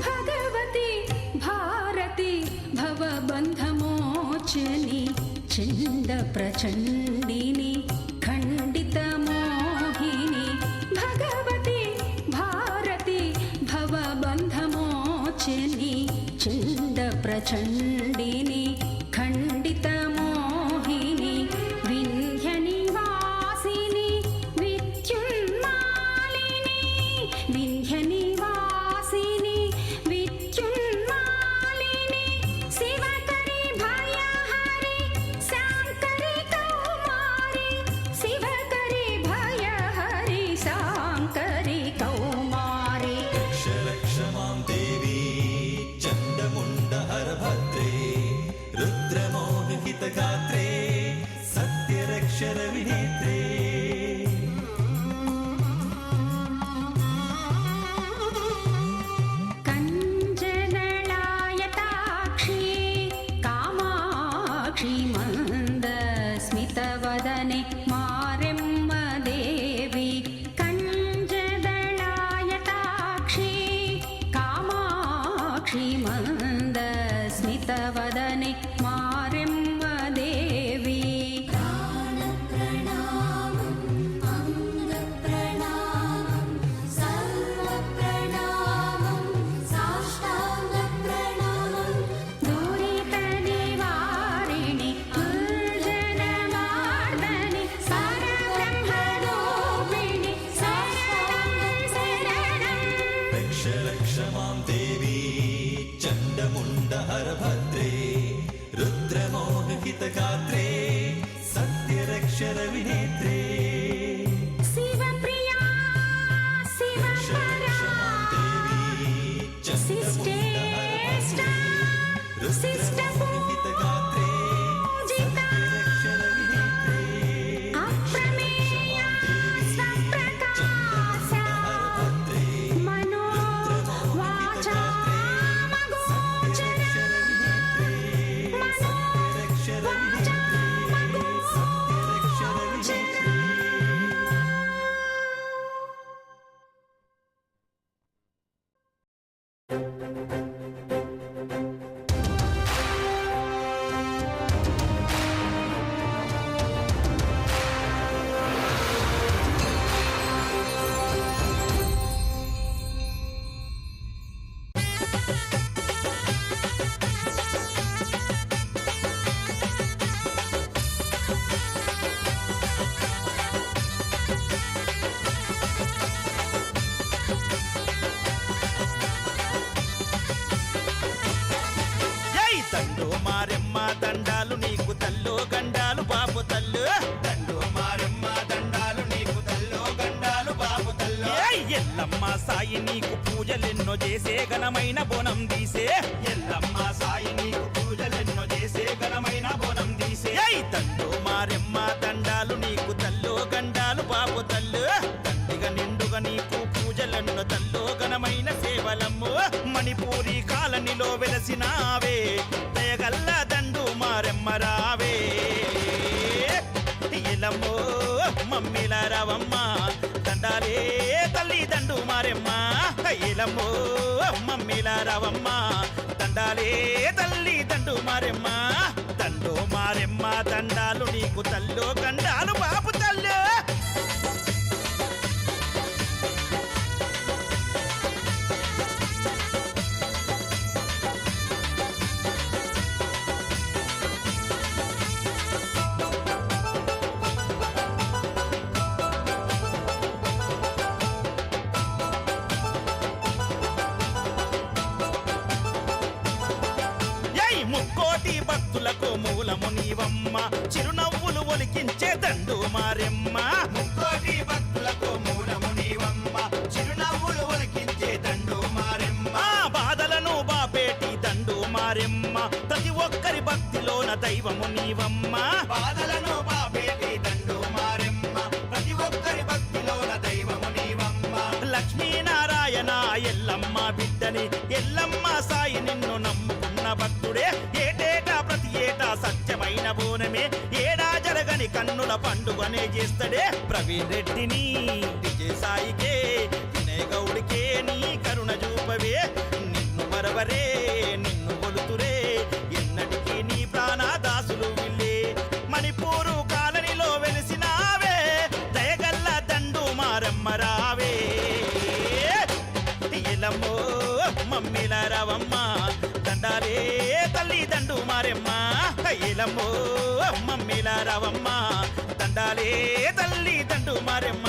भगवती भारती भवबन्धमोचनी चण्डप्रचण्डिनी खण्डितमोहिनी भगवती भारती भवबन्धमोचनी चण्डप्रचण्डिनी खण्डितमोहिनी विन्ध्यनिवासिनी विद्युन्मालिनी विन्ध्यनिवासिनी विद्युन्मालिनी शिवकरी भयहरि शाङ्करी कौमारी शिवकरी भयहरि शाङ्करी कौमारी रक्ष रक्ष मां देवी चण्डमुण्डहर भद्रे रुद्रमोहहितगात्रे सत्यरक्षरविनेत्रे कंजदलायताक्षी कामाक्षी मन्दस्मितवदने मारम्म देवी कंजदलायताक्षी कामाक्षी मन्दस्मितवदने मारम्म देवी दूरितनिवारिणि दुर्जनमार्दनि सरब्रह्मरूपिणि शरणं रक्ष रक्ष मां देवी चण्डमुण्डहर भद्रे रुद्रमोहहितगात्रे सत्यरक्षरविनेत्रे शिवप्रिया रक्ष रक्ष मां देवी चण्डमुण्डहर भद्रे रुद्रमोहहितगात्रे सत्यरक्षरविनेत्रे अप्रमेया स्वप्रकाश मनो वाचा దండు మారెమ్మ దండాలు నీకు తల్లో గండాలు బాపు తల్లు దండు మారెమ్మ దండాలు నీకు తల్లో గండాలు బాపు తల్లు ఎల్లమ్మ సాయి నీకు పూజలెన్నో చేసే ఘనమైన బోనం తీసే ఎల్లమ్మ సాయి నీకు పూజలెన్నో చేసే ఘనమైన బోనం తీసే దండు మారెమ్మ దండాలు నీకు తల్లో గండాలు బాపు తల్లు దండిగా నిండుగా నీకు పూజలెన్నో తల్లో ఘనమైన సేవలమ్ము మణిపూరి కాలనిలో వెలసినావే దయగల్ల దండు మారెమ్మ రావే ఎల్లమ్మో మమ్మిల రావమ్మ దండాలే తల్లి దండు మారెమ్మ ఎల్లమ్మో మమ్మిల రావమ్మ దండాలే తల్లి దండు మారెమ్మ దండు మారెమ్మ దండాలు నీకు తల్లో గండాలు బాపు తల్లు ముక్కోటి భక్తులకు మూలము నీవమ్మ చిరునవ్వులు ఒలికించే దండు మారెమ్మ ముక్కోటి భక్తులకు మూలము నీవమ్మ చిరునవ్వులు ఒలికించే దండు మారెమ్మ బాధలను బాపేటి దండు మారెమ్మ ప్రతి ఒక్కరి భక్తిలోన దైవము నీవమ్మ బాధలను బాపేటి దండు మారెమ్మ ప్రతి ఒక్కరి భక్తిలోన దైవము నీవమ్మ లక్ష్మీనారాయణ ఎల్లమ్మ బిడ్డని ఎల్లమ్మ సాయి నిన్ను నమ్ముకున్న భక్తుడే ఏటేటా ప్రతి ఏటా సత్యమైన బోనమే ఏడా జరగని కన్నుల పండుగనే చేస్తాడే ప్రవీణ్ రెడ్డిని విజయ సాయికే వినయ్ గౌడికే నీ కరుణ చూపవే నిన్ను మరవరే నిన్ను కొలుతురే ఎన్నటికీ నీ ప్రాణదాసులు విల్లే మణిపూరు కాలనీలో వెలిసినావే దయగల్ల దండు మారమ్మ రావే ఎల్లమ్మో మమ్మిల రావమ్మ దండాలే తల్లి దండు మారెమ్మ ఎల్లమ్మో మమ్మిల రావమ్మ దండాలే తల్లి దండు మారెమ్మ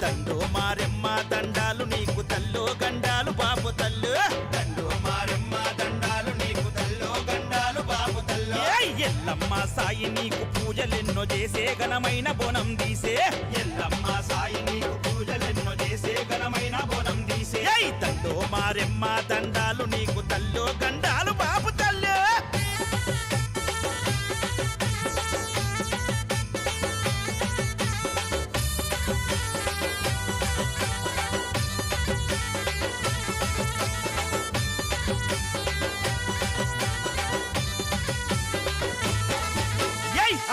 దండు మారెమ్మ దండాలు నీకు తల్లో గండాలు బాపు తల్లు దండు మారెమ్మ దండాలు నీకు తల్లో గండాలు బాపు తల్లు ఎల్లమ్మ సాయి నీకు పూజలెన్నో చేసే ఘనమైన బోనం తీసే ఎల్లమ్మ సాయి నీకు పూజలెన్నో చేసే ఘనమైన బోనం తీసే దండు మారెమ్మ దండాలు నీకు తల్లో గండాలు బాపు తల్లు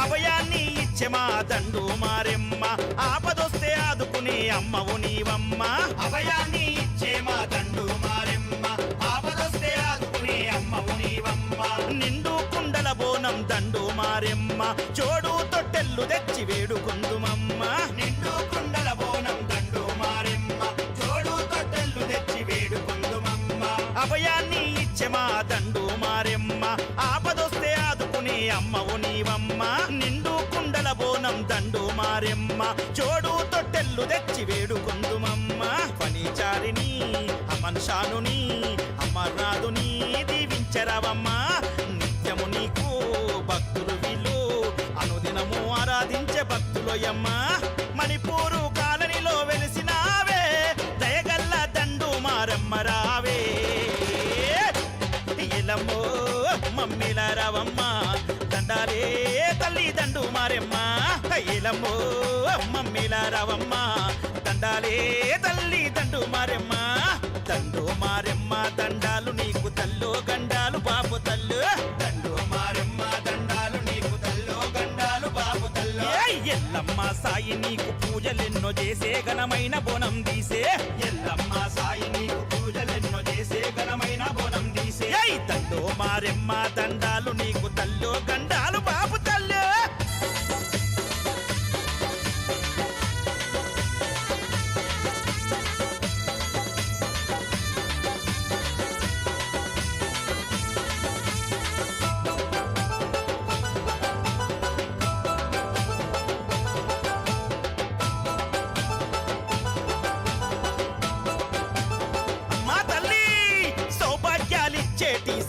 అభయాన్ని ఇచ్చే మా దండు మారెమ్మ ఆపదొస్తే ఆదుకునే అమ్మవు నీవమ్మ అభయాన్ని ఇచ్చే మా దండు మారెమ్మ ఆపదొస్తే ఆదుకునే అమ్మవు నీవమ్మ నిండు కుండల బోనం దండు మారెమ్మ చోడు తొట్టెల్లు తెచ్చి వేడుకుందుమమ్మ నిండు కుండల బోనం దండు మారెమ్మ చోడు తొట్టెల్లు తెచ్చి వేడుకుందుమమ్మ అభయాన్ని ఇచ్చే మా దండు మారెమ్మ ఆపదొస్తే ఆదుకునే అమ్మవు నీవమ్మ నిండు కుండల బోనం దండు మారెమ్మ చోడు తొట్టెల్లు తెచ్చి వేడుకుందుమమ్మ పనిచారిని అమన్షానుని అమర్నాథుని దీవించరవమ్మ నిత్యము నీకు భక్తులు వీళ్ళు అనుదినము ఆరాధించే భక్తులోయమ్మ మణిపూరు కాలనీలో వెలిసినావే దయగల్ల దండు మారమ్మ రావే ఎల్లమ్మో మమ్మిల రావమ్మ దండాలే తల్లి దండు మారెమ్మ ఎల్లమ్మో మమ్మిల రావమ్మ దండాలే తల్లి దండు మారెమ్మ దండు మారెమ్మ దండాలు నీకు తల్లో గండాలు బాపు తల్లు దండు మారెమ్మ దండాలు నీకు తల్లో గండాలు బాపు తల్లు ఎల్లమ్మ సాయి నీకు పూజలెన్నో చేసే ఘనమైన బోనం తీసే ఎల్లమ్మ సాయి నీకు పూజలెన్నో చేసే ఘనమైన బోనం తీసే దండు మారెమ్మ దండాలు నీకు తల్లో గండాలు బాపు తల్లు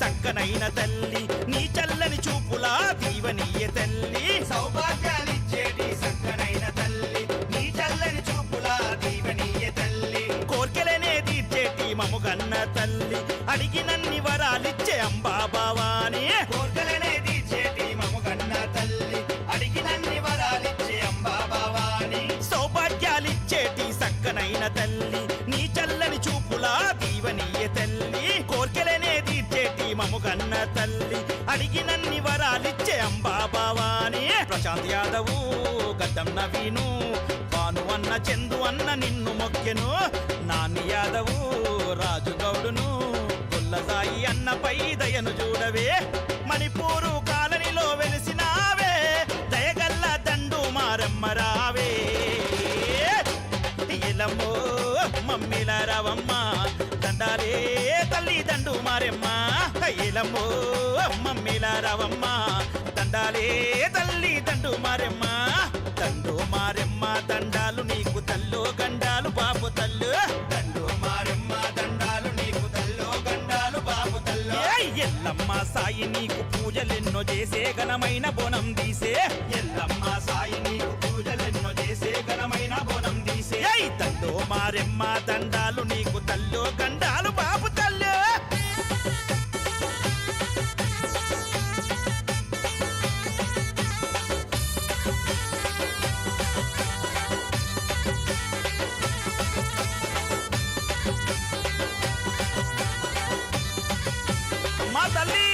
చక్కనైన తల్లి నీ చల్లని చూపులా దీవనీయ తల్లి సౌభాగ్యాలిచ్చేటి చక్కనైన తల్లి నీ చల్లని చూపులా దీవనీయ తల్లి కోర్కెలనే తీర్చేటి మముగన్న తల్లి అడిగినన్ని వరాలిచ్చే అంబా భవాని కోర్కెలనే తీర్చేటి మముగన్న తల్లి అడిగినన్ని వరాలిచ్చే అంబా భవాని సౌభాగ్యాలిచ్చేటి చక్కనైన తల్లి నీ చల్లని చూపులా దీవనీయ తల్లి కోర్కెలనే తీర్చేటి మముగన్న తల్లి అడిగినన్ని వరాలిచ్చే అంబా భవాని ప్రశాంత్ యాదవ్ వీను భాను అన్న చందు అన్న నిన్ను మొక్కెను నాని యాదవు రాజుగౌడును గొల్లసాయి అన్నపై దయను చూడవే మణిపూరు కాలనీలో వెలిసినావే దయగల్ల దండు మారమ్మ రావే ఇలమ్మో మమ్మిల రావమ్మ దండాలే తల్లి దండు మారెమ్మ ఇలమ్మో మమ్మిల రావమ్మ దండాలే తల్లి దండు మారెమ్మ దండు మారెమ్మ దండాలు నీకు తల్లో గండాలు బాపు తల్లు దండు మారెమ్మ దండాలు నీకు తల్లో గండాలు బాపు తల్లో ఎల్లమ్మ సాయి నీకు పూజలెన్నో చేసే ఘనమైన బోనం తీసే ఎల్లమ్మ సాయి నీకు పూజలెన్నో చేసే ఘనమైన బోనం తీసే దండు మారెమ్మ దండాలు నీకు తల్లో గండాలు బాపు తల్లు మా తల్లి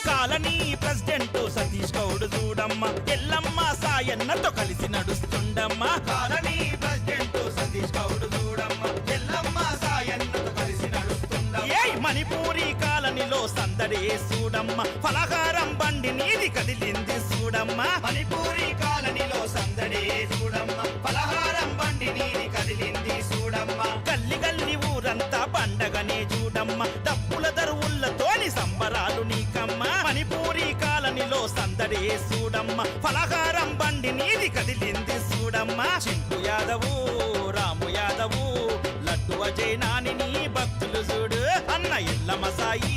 కాలనీ ప్రెసిడెంట్ సతీష్ గౌడ్ చూడమ్మ ఎల్లమ్మ సాయన్నతో కలిసి నడుస్తుండమ్మా కాలనీ ప్రెసిడెంట్ సతీష్ గౌడ్ చూడమ్మ ఎల్లమ్మ సాయన్నతో కలిసి నడుస్తుండమ్మ మణిపూరి కాలనీలో సందడే చూడమ్మ ఫలహారం బండి నీది కదిలింది చూడమ్మ మణిపూరి కాలనీలో సందడే చూడమ్మ పలహారం బండి నీది కదిలింది చూడమ్మ గల్లి గల్లి ఊరంతా పండగనే చూడమ్మ డప్పుల దరువులతోని సంబరాలు నీకమ్మ మణిపూరి కాలనీలో సందడే చూడమ్మ ఫలహారం బండి నీది కదిలింది చూడమ్మ చింటు యాదవు రాము యాదవు లడ్డు అజయ్ నాని నీ భక్తులు చూడు అన్న ఎల్లమ్మ సాయి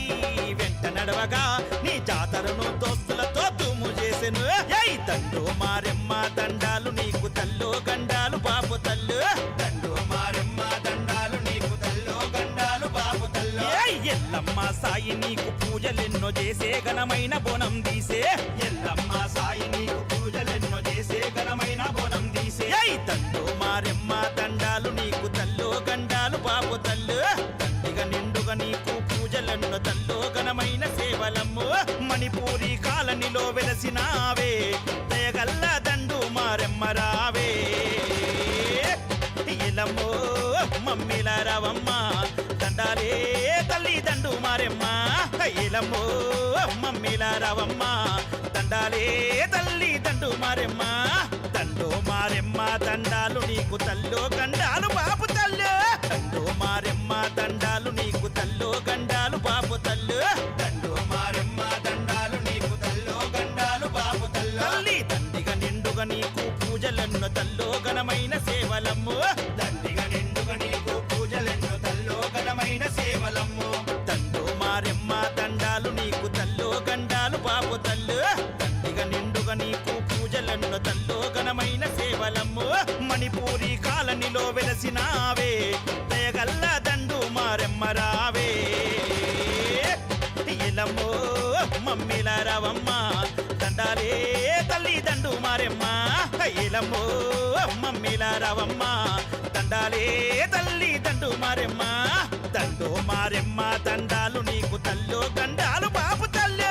వెంట నడవగా నీ జాతరను దోస్తులతో తుమ్ము చేసెను దండు మారెమ్మ దండాలు నీకు తల్లో గండాలు బాపు తల్లు దండు మారెమ్మ దండాలు నీకు తల్లో గండాలు బాపు తల్లో ఎల్లమ్మ సాయి నీకు పూజలెన్నో చేసే ఘనమైన బోనం తీసే ఎల్లమ్మ సాయి నీకు పూజలెన్నో చేసే ఘనమైన బోనం తీసే దండు మారెమ్మ దండాలు నీకు తల్లో గండాలు బాపు తల్లు దండిగా నిండుగా నీకు పూజలెన్నో తల్లో ఘనమైన సేవలమ్ము మణిపూరి కాలనీలో వెలసినావే దయగల్ల దండు మారెమ్మ రావే ఇలమ్మో మమ్మిల రావమ్మ దండాలే తల్లి దండు మారెమ్మ ఇలమ్మో మమ్మిల రావమ్మ దండాలే తల్లి దండు మారెమ్మ దండు మారెమ్మ దండాలు నీకు తల్లో గండాలు బాపు తల్లు దండు మారెమ్మ దండాలు నీకు తల్లో గండాలు బాపు తల్లు దండు మారెమ్మ దండాలు నీకు తల్లో గండాలు బాపు తల్లో తల్లి దండిగా నిండుగా నీకు పూజలెన్నో తల్లో ఘనమైన సేవలమ్ము దండిగా నిండుగా నీకు పూజలెన్నో తల్లో ఘనమైన సేవలమ్ము దండు మారెమ్మ దండాలు నీకు తల్లో గండాలు బాపు తల్లు దండిగా నిండుగా నీకు పూజలెన్నో తల్లో ఘనమైన సేవలమ్ము మణిపూరి కాలనీలో వెలసినావే దయగల్ల దండు మారెమ్మ రావే ఇలమ్మో మమ్మిల రావమ్మ దండాలే తల్లి దండు మారెమ్మ ఇలమ్మో మమ్మిల రావమ్మ దండాలే తల్లి దండు మారెమ్మ దండు మారెమ్మ దండాలు నీకు తల్లో గండాలు బాపు తల్లు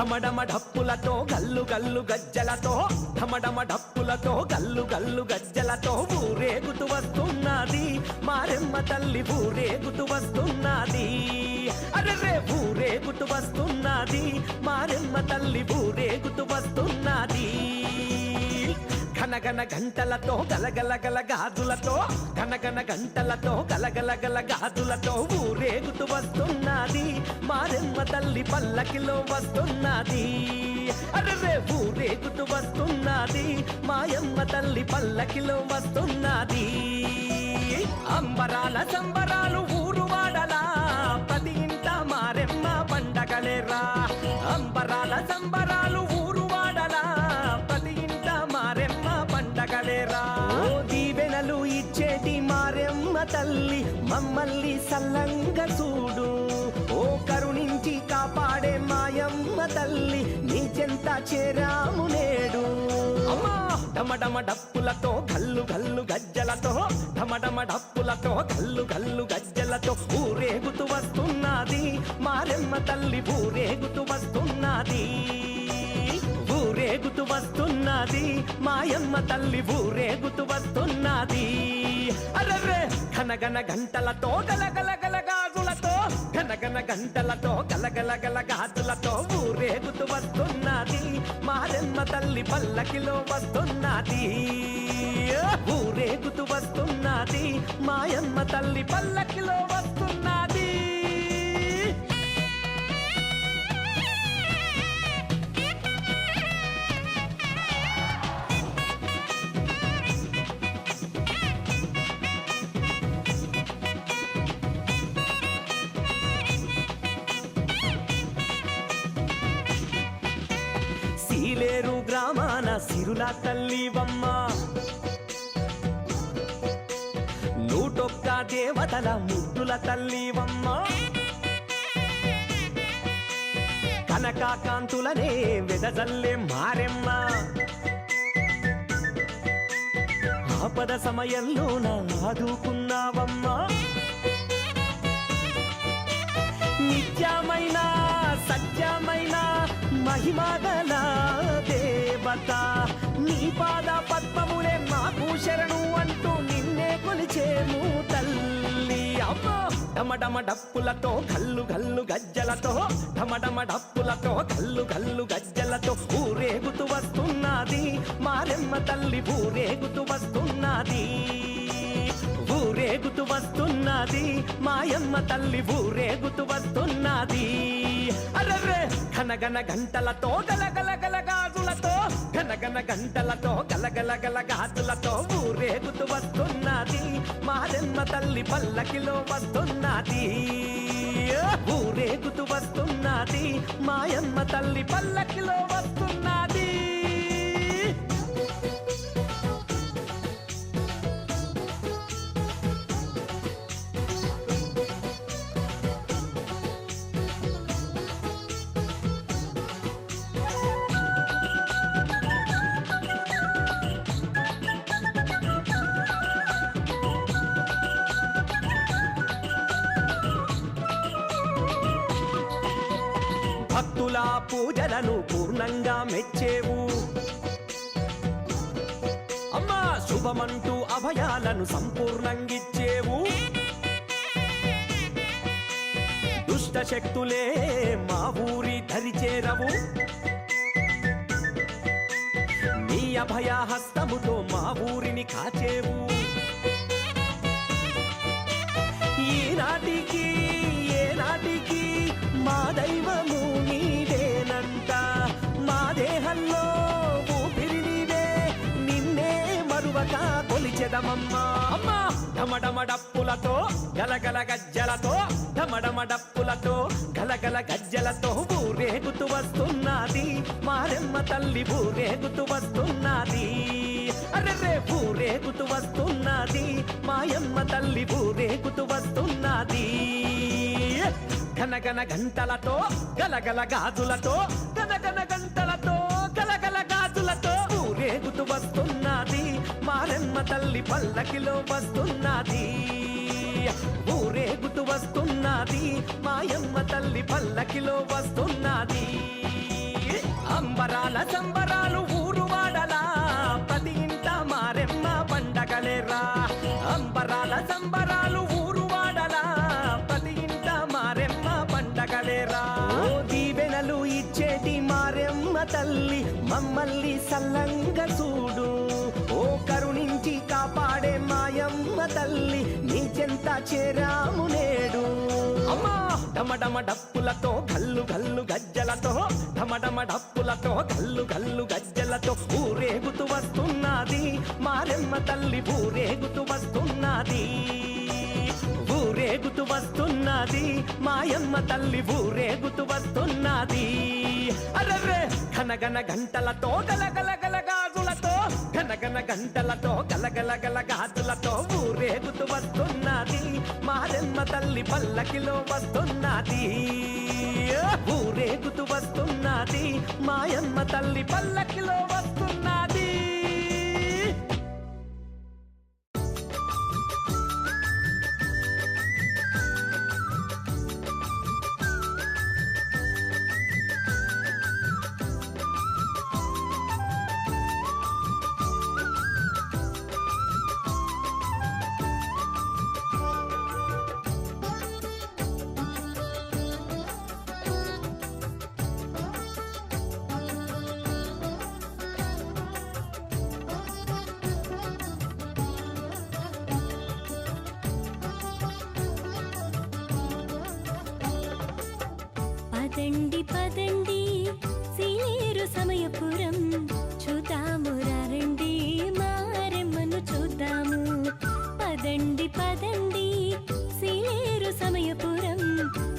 ఢమడమ డప్పులతో గల్లు గల్లు గజ్జలతో ఢమడమ డప్పులతో గల్లు గల్లు గజ్జలతో ఊరేగుతూ వస్తున్నది మారెమ్మ తల్లి ఊరేగుతూ వస్తున్నది అరెరే ఊరేగుతూ వస్తున్నది మారెమ్మ తల్లి ఊరేగుతూ వస్తున్నది ఘనఘన గంటలతో గలగల గల గాజులతో ఘనఘన గంటలతో గలగల గల గాజులతో ఊరేగుతూ వస్తున్నది మారెమ్మ తల్లి పల్లకిలో వస్తున్నది అరెరే ఊరేగుతూ వస్తున్నది మాయమ్మ తల్లి పల్లకిలో వస్తున్నది అంబరాల సంబరాలు ఊరు వాడలా ప్రతి ఇంట మారెమ్మ పండగలేరా అంబరాల సంబరాలు ఊరు వాడలా ప్రతి ఇంట మారెమ్మ పండగలేరా ఓ దీవెనలు ఇచ్చేటి మారెమ్మ తల్లి మమ్మల్ని సల్లంగా చూడు ఓ కరుణించి కాపాడే మాయమ్మ తల్లి నీ చెంత చేరాము నేడు ఢమఢమ డప్పులతో గల్లు గల్లు గజ్జలతో ఢమఢమ డప్పులతో గల్లు గల్లు గజ్జలతో ఊరేగుతూ వస్తున్నది మారెమ్మ తల్లి ఊరేగుతూ వస్తున్నది ఊరేగుతూ వస్తున్నది మాయమ్మ తల్లి ఊరేగుతూ వస్తున్నది అరెరే ఘనఘన గంటలతో గలగల గల గాజులతో ఘనఘన గంటలతో గలగల గల గాజులతో ఊరేగుతూ వస్తున్నది మారెమ్మ తల్లి పల్లకిలో వస్తున్నది ఊరేగుతూ వస్తున్నది మాయమ్మ తల్లి పల్లకిలో వస్తున్నది సీలేరు గ్రామాన సిరుల తల్లివమ్మ నూటొక్క దేవతల ముద్దుల తల్లివమ్మ కనకాకాంతులనే వెదజల్లే మారెమ్మ ఆపద సమయంలో ఆదుకున్నావమ్మ నిత్యమైన సత్యమైన మహిమగల దేవత నీ పాద పద్మములే మాకు శరణు అంటూ నిన్నే కొలిచేము తల్లి అమ్మ ఢమఢమ డప్పులతో గల్లు గల్లు గజ్జలతో ఢమఢమ డప్పులతో గల్లు గల్లు గజ్జలతో ఊరేగుతూ వస్తున్నది మారెమ్మ తల్లి ఊరేగుతూ వస్తున్నది ఊరేగుతూ వస్తున్నది మాయమ్మ తల్లి ఊరేగుతూ వస్తున్నది అరెరే ఘనఘన గంటలతో గలగల గల గాజులతో ఘనఘన గంటలతో గలగల గల గాజులతో ఊరేగుతూ వస్తున్నది మారెమ్మ తల్లి పల్లకిలో వస్తున్నది ఊరేగుతూ వస్తున్నది మాయమ్మ తల్లి పల్లకిలో వస్తున్నది భక్తుల పూజలను పూర్ణంగా మెచ్చేవు అమ్మా శుభమంటూ అభయాలను సంపూర్ణంగిచ్చేవు దుష్ట శక్తులే మా ఊరి దరిచేరవు నీ అభయ హస్తముతో మా ఊరిని కాచేవు ఈనాటికి ఏనాటికి మా దైవము నీవేనంట మా దేహంలో ఊపిరి నీవే నిన్నే మరువక కొలిచెదమమ్మా అమ్మా ఢమఢమ డప్పులతో గలగల గజ్జలతో ఢమఢమ డప్పులతో గలగల గజ్జలతో ఊరేగుతూ వస్తున్నది మారెమ్మ తల్లి ఊరేగుతూ వస్తున్నది అరెరే ఊరేగుతూ వస్తున్నది మాయమ్మ తల్లి ఊరేగుతూ వస్తున్నది ఘనఘన గంటలతో గలగల గాజులతో ఘనఘన గంటలతో గలగల గాజులతో ఊరేగుతూ వస్తున్నది మారెమ్మ తల్లి పల్లకిలో వస్తున్నది ఊరేగుతూ వస్తున్నది మాయమ్మ తల్లి పల్లకిలో వస్తున్నది అంబరాల సంబరాలు ఊరు వాడలా ప్రతి ఇంట మారెమ్మ పండగలేరా అంబరాల సంబరాలు ఊరు వాడలా ప్రతి ఇంట మారెమ్మ పండగలేరా ఓ దీవెనలు ఇచ్చేటి మారెమ్మ తల్లి మమ్మల్ని సల్లంగా చూడు ఓ కరుణించి కాపాడే మాయమ్మ తల్లి నీ చెంత చేరాము నేడు అమ్మా డమడమ డప్పులతో గల్లు గల్లు గజ్జలతో డమడమ డప్పులతో గల్లు గల్లు గజ్జలతో ఊరేగుతూ వస్తున్నది మారెమ్మ తల్లి ఊరేగుతూ వస్తున్నది ఊరేగుతూ వస్తున్నది మాయమ్మ తల్లి ఊరేగుతూ వస్తున్నది అరరే ఘనగన గంటలతో గలగల గల గాజులతో ఘనగన గంటలతో గలగల గల గాజులతో ఊరేగుతూ వస్తున్నది మారెమ్మ తల్లి పల్లకిలో వస్తున్నది ఊరేగుతూ వస్తున్నది మాయమ్మ తల్లి పల్లకిలో వస్తున్నది పదండి పదండి సీలేరు సమయపురం చూద్దాము రండి మారెమ్మను చూద్దాము పదండి పదండి సీలేరు సమయపురం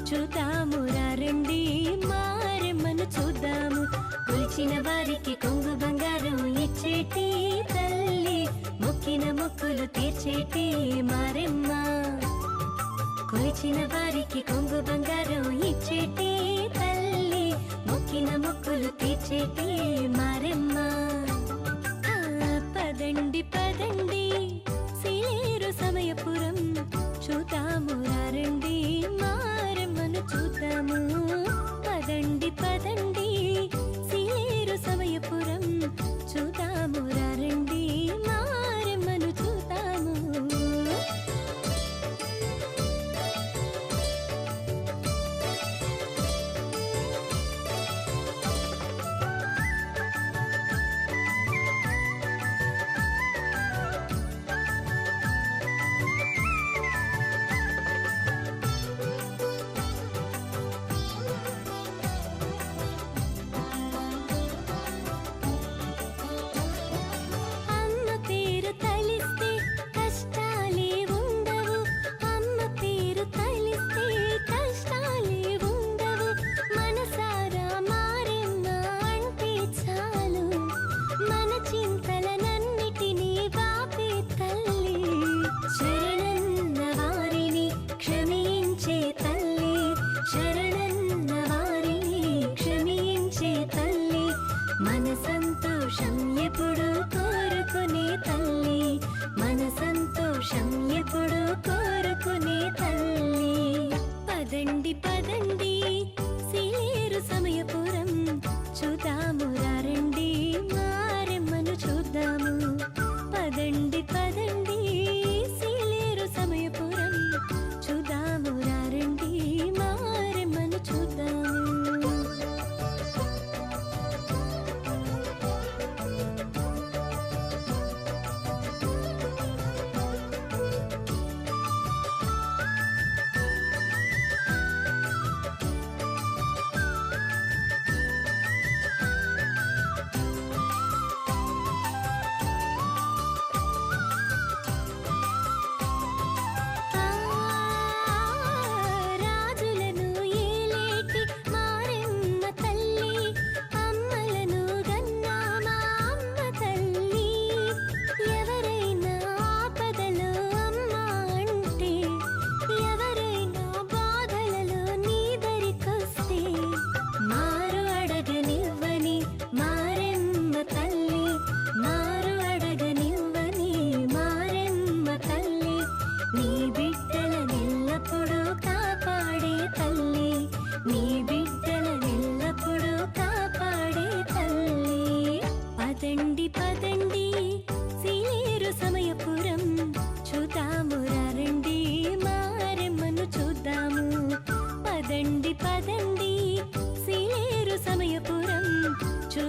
చూద్దాము రండి మారెమ్మను చూద్దాము కొలిచిన వారికి కొంగు బంగారం ఇచ్చేటి తల్లి మొక్కిన మొక్కులు తీర్చేటి మారెమ్మ కొలిచిన వారికి కొంగు బంగారం ఇచ్చేటి తల్లి మొక్కిన మొక్కులు తీర్చేటి మారెమ్మ పదండి పదండి సీలేరు సమయపురం చూద్దాము రండి మారెమ్మను చూద్దాము పదండి పదండి సీలేరు సమయపురం చూద్దాము రండి మారెమ్మను చూద్దాము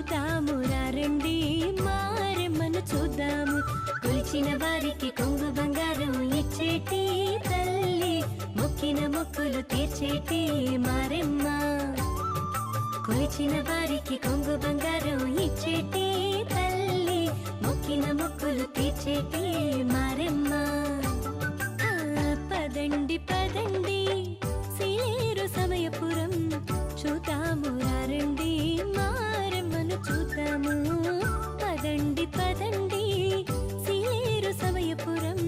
చూద్దాము రండి మారెమ్మను చూద్దాము. కొలిచిన వారికి కొంగు బంగారం ఇచ్చేటి తల్లి, మొక్కిన మొక్కులు తీర్చేటి మారెమ్మ. కొలిచిన వారికి కొంగు బంగారం ఇచ్చేటి తల్లి, మొక్కిన మొక్కులు తీర్చేటి మారెమ్మ. పదండి పదండి సీలేరు సమయపురం, చూద్దాము రండి మారెమ్మను చూద్దాము. పదండి పదండి సీలేరు సమయపురం,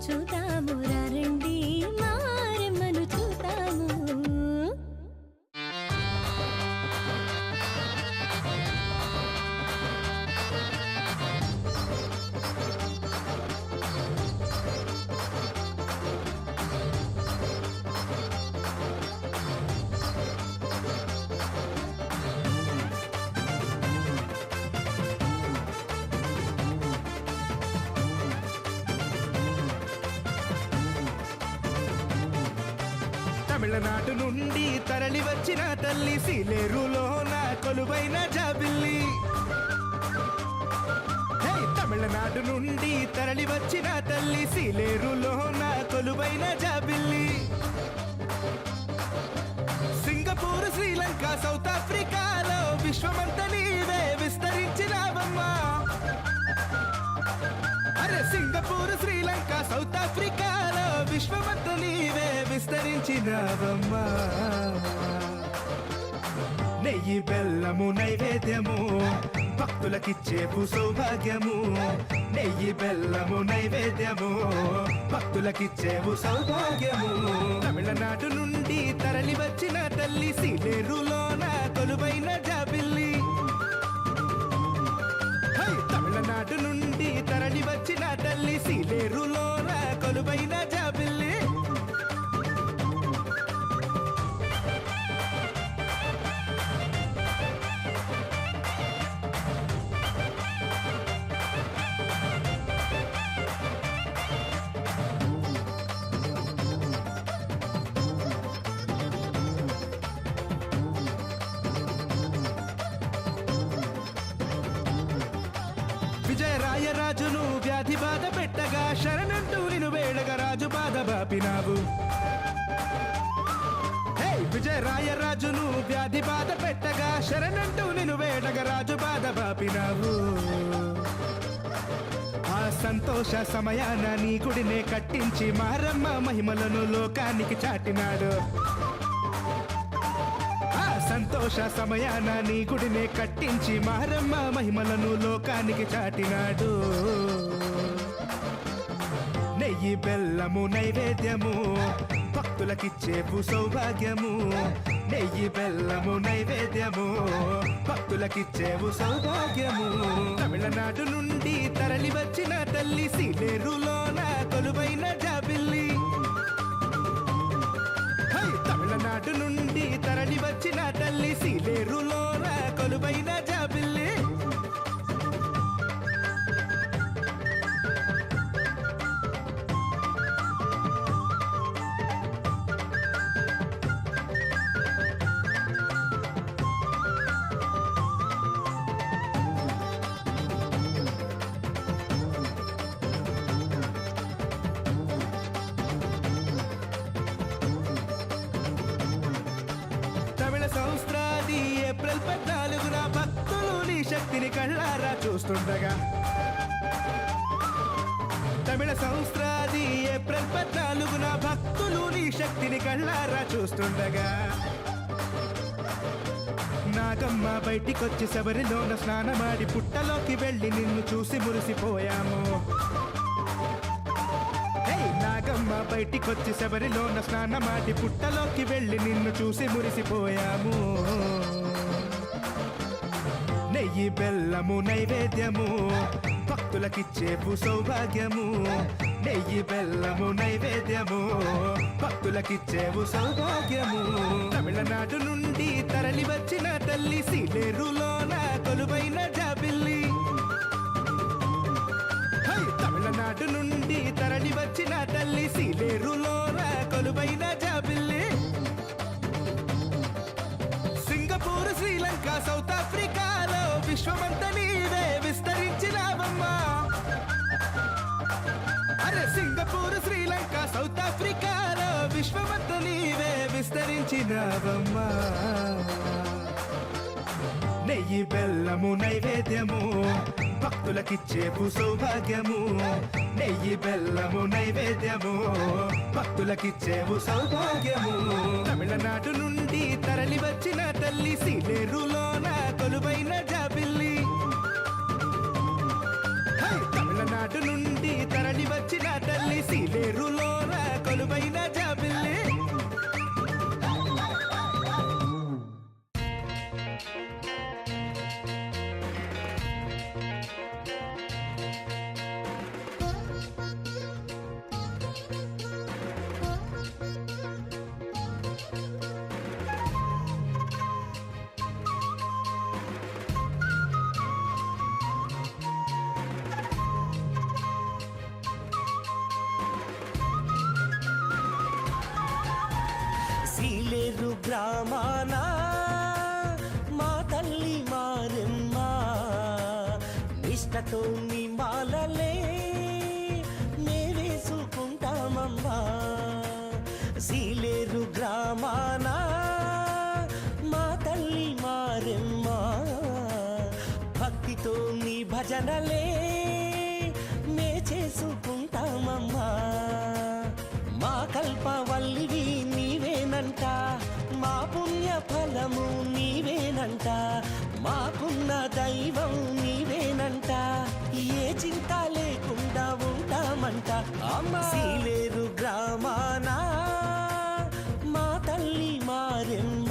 చూద్దాము రండి మారెమ్మను చూద్దాము. తమిళనాడు నుండి తరలి వచ్చిన తల్లి, సీలేరులోన కొలువైన జాబిల్లి. హే, తమిళనాడు నుండి తరలి వచ్చిన తల్లి, సీలేరులోన కొలువైన జాబిల్లి. సింగపూర్, శ్రీలంక, సౌత్ ఆఫ్రికాలో విశ్వమంతా నీవే విస్తరించినావమ్మా. అరే సింగపూర్, శ్రీలంక, సౌత్ ఆఫ్రికాలో విశ్వమంతా నీవే విస్తరించినావమ్మా. నెయ్యి బెల్లము నైవేద్యము భక్తులకిచ్చేవు సౌభాగ్యము. నెయ్యి బెల్లము నైవేద్యము భక్తులకిచ్చేవు సౌభాగ్యము. తమిళనాడు నుండి తరలి వచ్చిన తల్లి, సీలేరులోన కొలువైన జాబిల్లి. తమిళనాడు నుండి తరలి వచ్చిన తల్లి, సీలేరులోన కొలువైన జాబిల్లి. విజయరాయరాజును వ్యాధి బాధ పెట్టగా, శరణంటూ నిన్ను వేడగా రాజు బాధ బాపినావు. హే, విజయరాయరాజును వ్యాధి బాధ పెట్టగా, శరణంటూ నిన్ను వేడగా రాజు బాధ బాపినావు. ఆ సంతోష సమయాన నీ గుడినే కట్టించి మారమ్మ మహిమలను లోకానికి చాటినాడు. సంతోష సమయాన నీ గుడినే కట్టించి మారమ్మ మహిమలను లోకానికి చాటినాడు. నెయ్యి బెల్లము నైవేద్యము భక్తులకిచ్చేవు సౌభాగ్యము. నెయ్యి బెల్లము నైవేద్యము భక్తులకిచ్చేవు సౌభాగ్యము. తమిళనాడు నుండి తరలి వచ్చిన తల్లి, సీలేరులోన కొలువైన జాబిల్లి. తమిళనాడు నుండి తరలి వచ్చిన తల్లి, సీలేరులోన కొలువైన జాబిల్లి. సంవత్సరాది ఏప్రిల్ 14న భక్తులు నీ శక్తిని కళ్ళారా చూస్తుండగా. తమిళ సంవత్సరాది ఏప్రిల్ 14న భక్తులు నీ శక్తిని కళ్ళారా చూస్తుండగా. నాగమ్మ బయటికొచ్చి శబరిలోన స్నానమాడి పుట్టలోకి వెళ్ళి నిన్ను చూసి మురిసిపోయాము. నాగమ్మ బయటికొచ్చి శబరిలోన స్నానమాడి పుట్టలోకి వెళ్ళి నిన్ను చూసి మురిసిపోయాము. నెయ్యి బెల్లము నైవేద్యము భక్తులకిచ్చేవు సౌభాగ్యము. నెయ్యి బెల్లము నైవేద్యము భక్తులకిచ్చేవు సౌభాగ్యము. తమిళనాడు నుండి తరలి వచ్చిన తల్లి, సీలేరులోన కొలువైన జాబిల్లి. తమిళనాడు నుండి తరలి వచ్చిన తల్లి, సీలేరులోన కొలువైన జాబిల్లి. సింగపూర్, శ్రీలంక, సౌత్ ఆఫ్రికాలో విశ్వమంత నీవే విస్తరించినావమ్మా. అరే సింగపూర్, శ్రీలంక, సౌత్ ఆఫ్రికాలో విశ్వమంత నీవే విస్తరించినావమ్మా. నెయ్యి బెల్లము నైవేద్యము భక్తులకిచ్చేపు సౌభాగ్యము. నెయ్యి బెల్లము నైవేద్యము భక్తులకిచ్చేవు సౌభాగ్యము. తమిళనాడు నుండి తరలి వచ్చిన తల్లి సీలేరులోన కొలువైన జాబిల్లి. తమిళనాడు నుండి తరలి వచ్చిన తల్లి సీలేరులోన కొలువైన జాబిల్లి. సీలేరు గ్రామాన మా తల్లి మారెమ్మ నిష్టతో నీ మాలలే నే వేసుకుంటామమ్మా. సీలేరు గ్రామాన మా తల్లి మారెమ్మ భక్తితో నీ భజనలే నే చేసుకుంటామమ్మా. మా కల్పవల్లివి నీవేనంట, మా పుణ్య ఫలము నీవేనంట, మాకున్న దైవం నీవేనంట, ఏ చింత లేకుండా ఉంటామంట అమ్మా. సీలేరు గ్రామాన మా తల్లి మారెమ్మ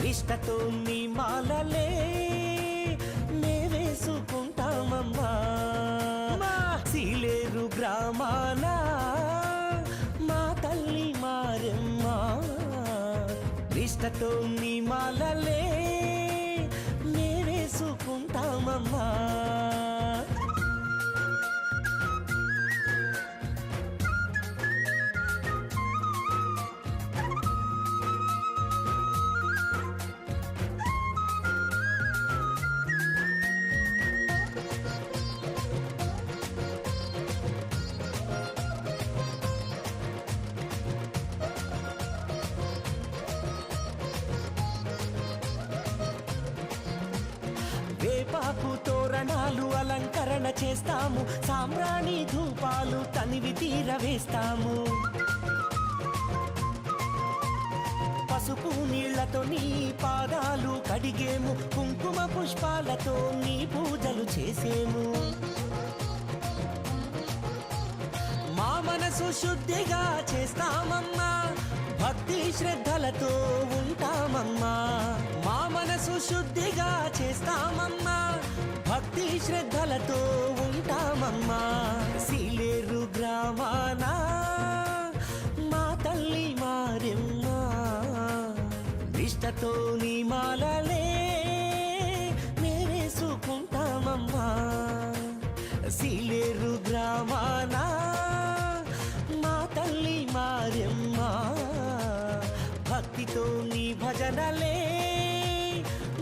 నిష్టతో నీ మాలలే నే వేసుకుంటామమ్మా. సీలేరు గ్రామాన మా తల్లి మారెమ్మ నిష్టతో నీ మాలలే నే వేసుకుంటామమ్మా. వేపాకు తోరణాలు అలంకరణ చేస్తాము, సాంబ్రాణి ధూపాలు తనివి తీర వేస్తాము. పసుపు నీళ్లతో నీ పాదాలు కడిగేము, కుంకుమ పుష్పాలతో నీ పూజలు చేసేము. మా మనసు శుద్ధిగా చేస్తామమ్మా, భక్తి శ్రద్ధలతో ఉంటామమ్మా. మా మనసు శుద్ధిగా చేస్తామమ్మా, భక్తి శ్రద్ధలతో ఉంటామమ్మా. సీలేరు గ్రామాన మా తల్లి మారెమ్మ నిష్టతో నీ మాలలే నే వేసుకుంటామమ్మా. సీలేరు గ్రామాన మా తల్లి మారెమ్మ భక్తితో నీ భజనలే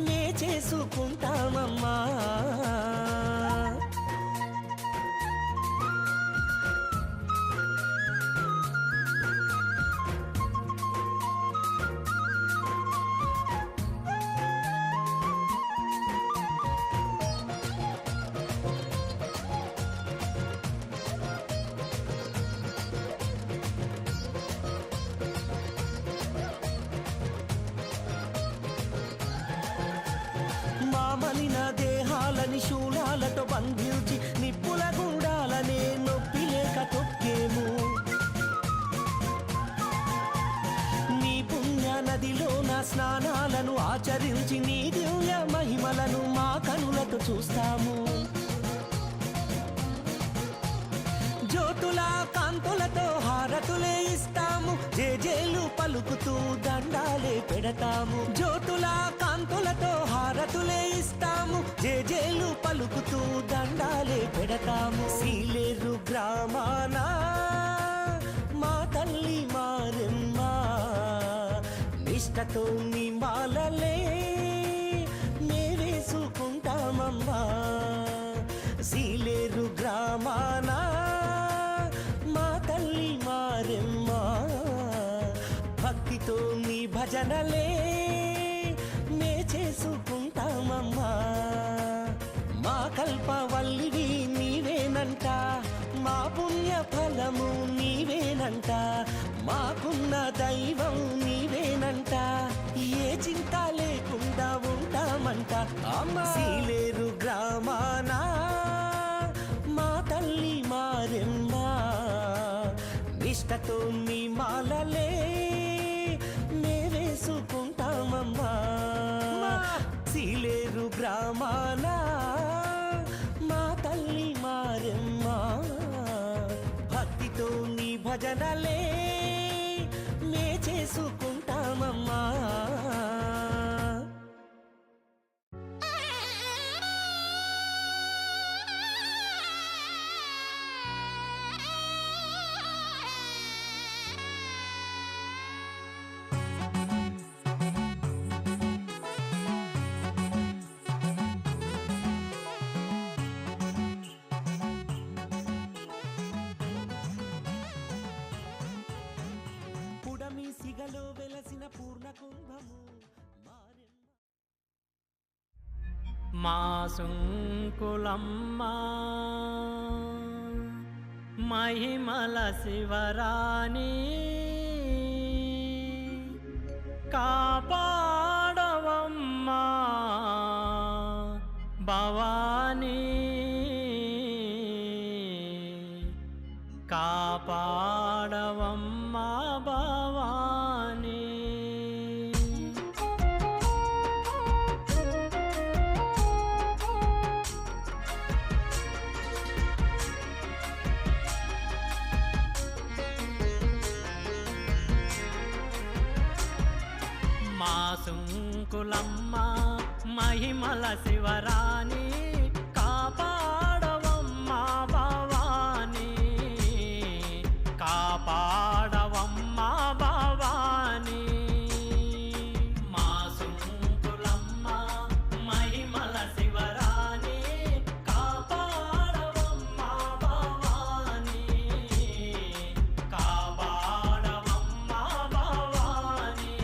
నే చేసుకుంటామమ్మా. మామలిన దేహాలని శూలాలతో బంధించి నిప్పుల గుండాలనే నొప్పి లేక తొక్కేము. నీ పుణ్య నదిలో నా స్నానాలను ఆచరించి నీ దివ్య మహిమలను మా కనులతో చూస్తాము. జ్యోతుల కాంతులతో హారతులే ఇస్తాము, జేజేలు పలుకుతూ దండాలే పెడతాము. జ్యోతుల కాంతులతో హారతులే ఇస్తాము, జేజేలు పలుకుతూ దండాలే పెడతాము. సీలేరు గ్రామాన మా తల్లి మారెమ్మ నిష్టతో నీ మాలలే నే వేసుకుంటామమ్మా. గంగమ్మ సీలేరు గ్రామాన మా తల్లి మారెమ్మ భక్తితో నీ భజనలే నే చేసుకుంటామమ్మా మా కల్పవల్లివి నీవేనంట మా పుణ్య ఫలము నీవేనంట మాకున్న దైవం నీవేనంట ఏ చింత లేకుండా ఉంటామంట అమ్మా సీలేరు గ్రామాన మా తల్లి మారెమ్మ నిష్టతో నీ మాలలే నే వేసుకుంటామమ్మా సీలేరు గ్రామాన మా తల్లి మారెమ్మ భక్తితో నీ భజనలే నే చేసుకుంటామమ్మా సిగలో వెలసిన పూర్ణ కుంభము మా సుంకులమ్మ మహిమల శివరాణి కాపాడవమ్మా భవానీ కాపాడవమ్మా భవానీ మా సుంకులమ్మ మహిమల శివరాణి కాపాడవమ్మా భవానీ కాపాడవమ్మా భవానీ మా సుంకులమ్మ మహిమల శివరాణి కాపాడవమ్మా భవానీ కాపాడవమ్మా భవానీ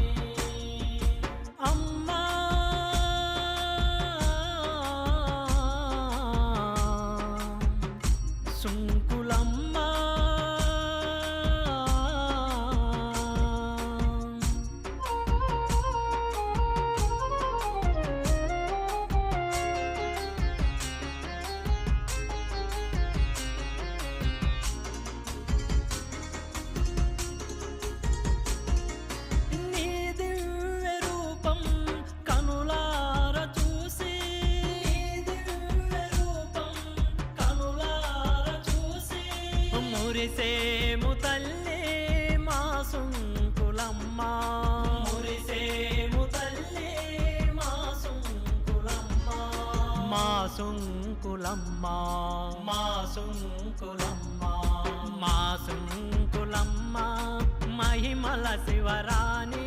అమ్మా సుంకులమ్మ నీ దివ్య రూపం కనులార చూసి దివ్య రూపం కనులార చూసి మురిసేము తల్లి మా సుంకులమ్మ మురిసేము తల్లి మా సుంకులమ్మ మా సుంకులమ్మ మా సుంకులమ్మ మా సుంకులమ్మ మహిమల శివరాణి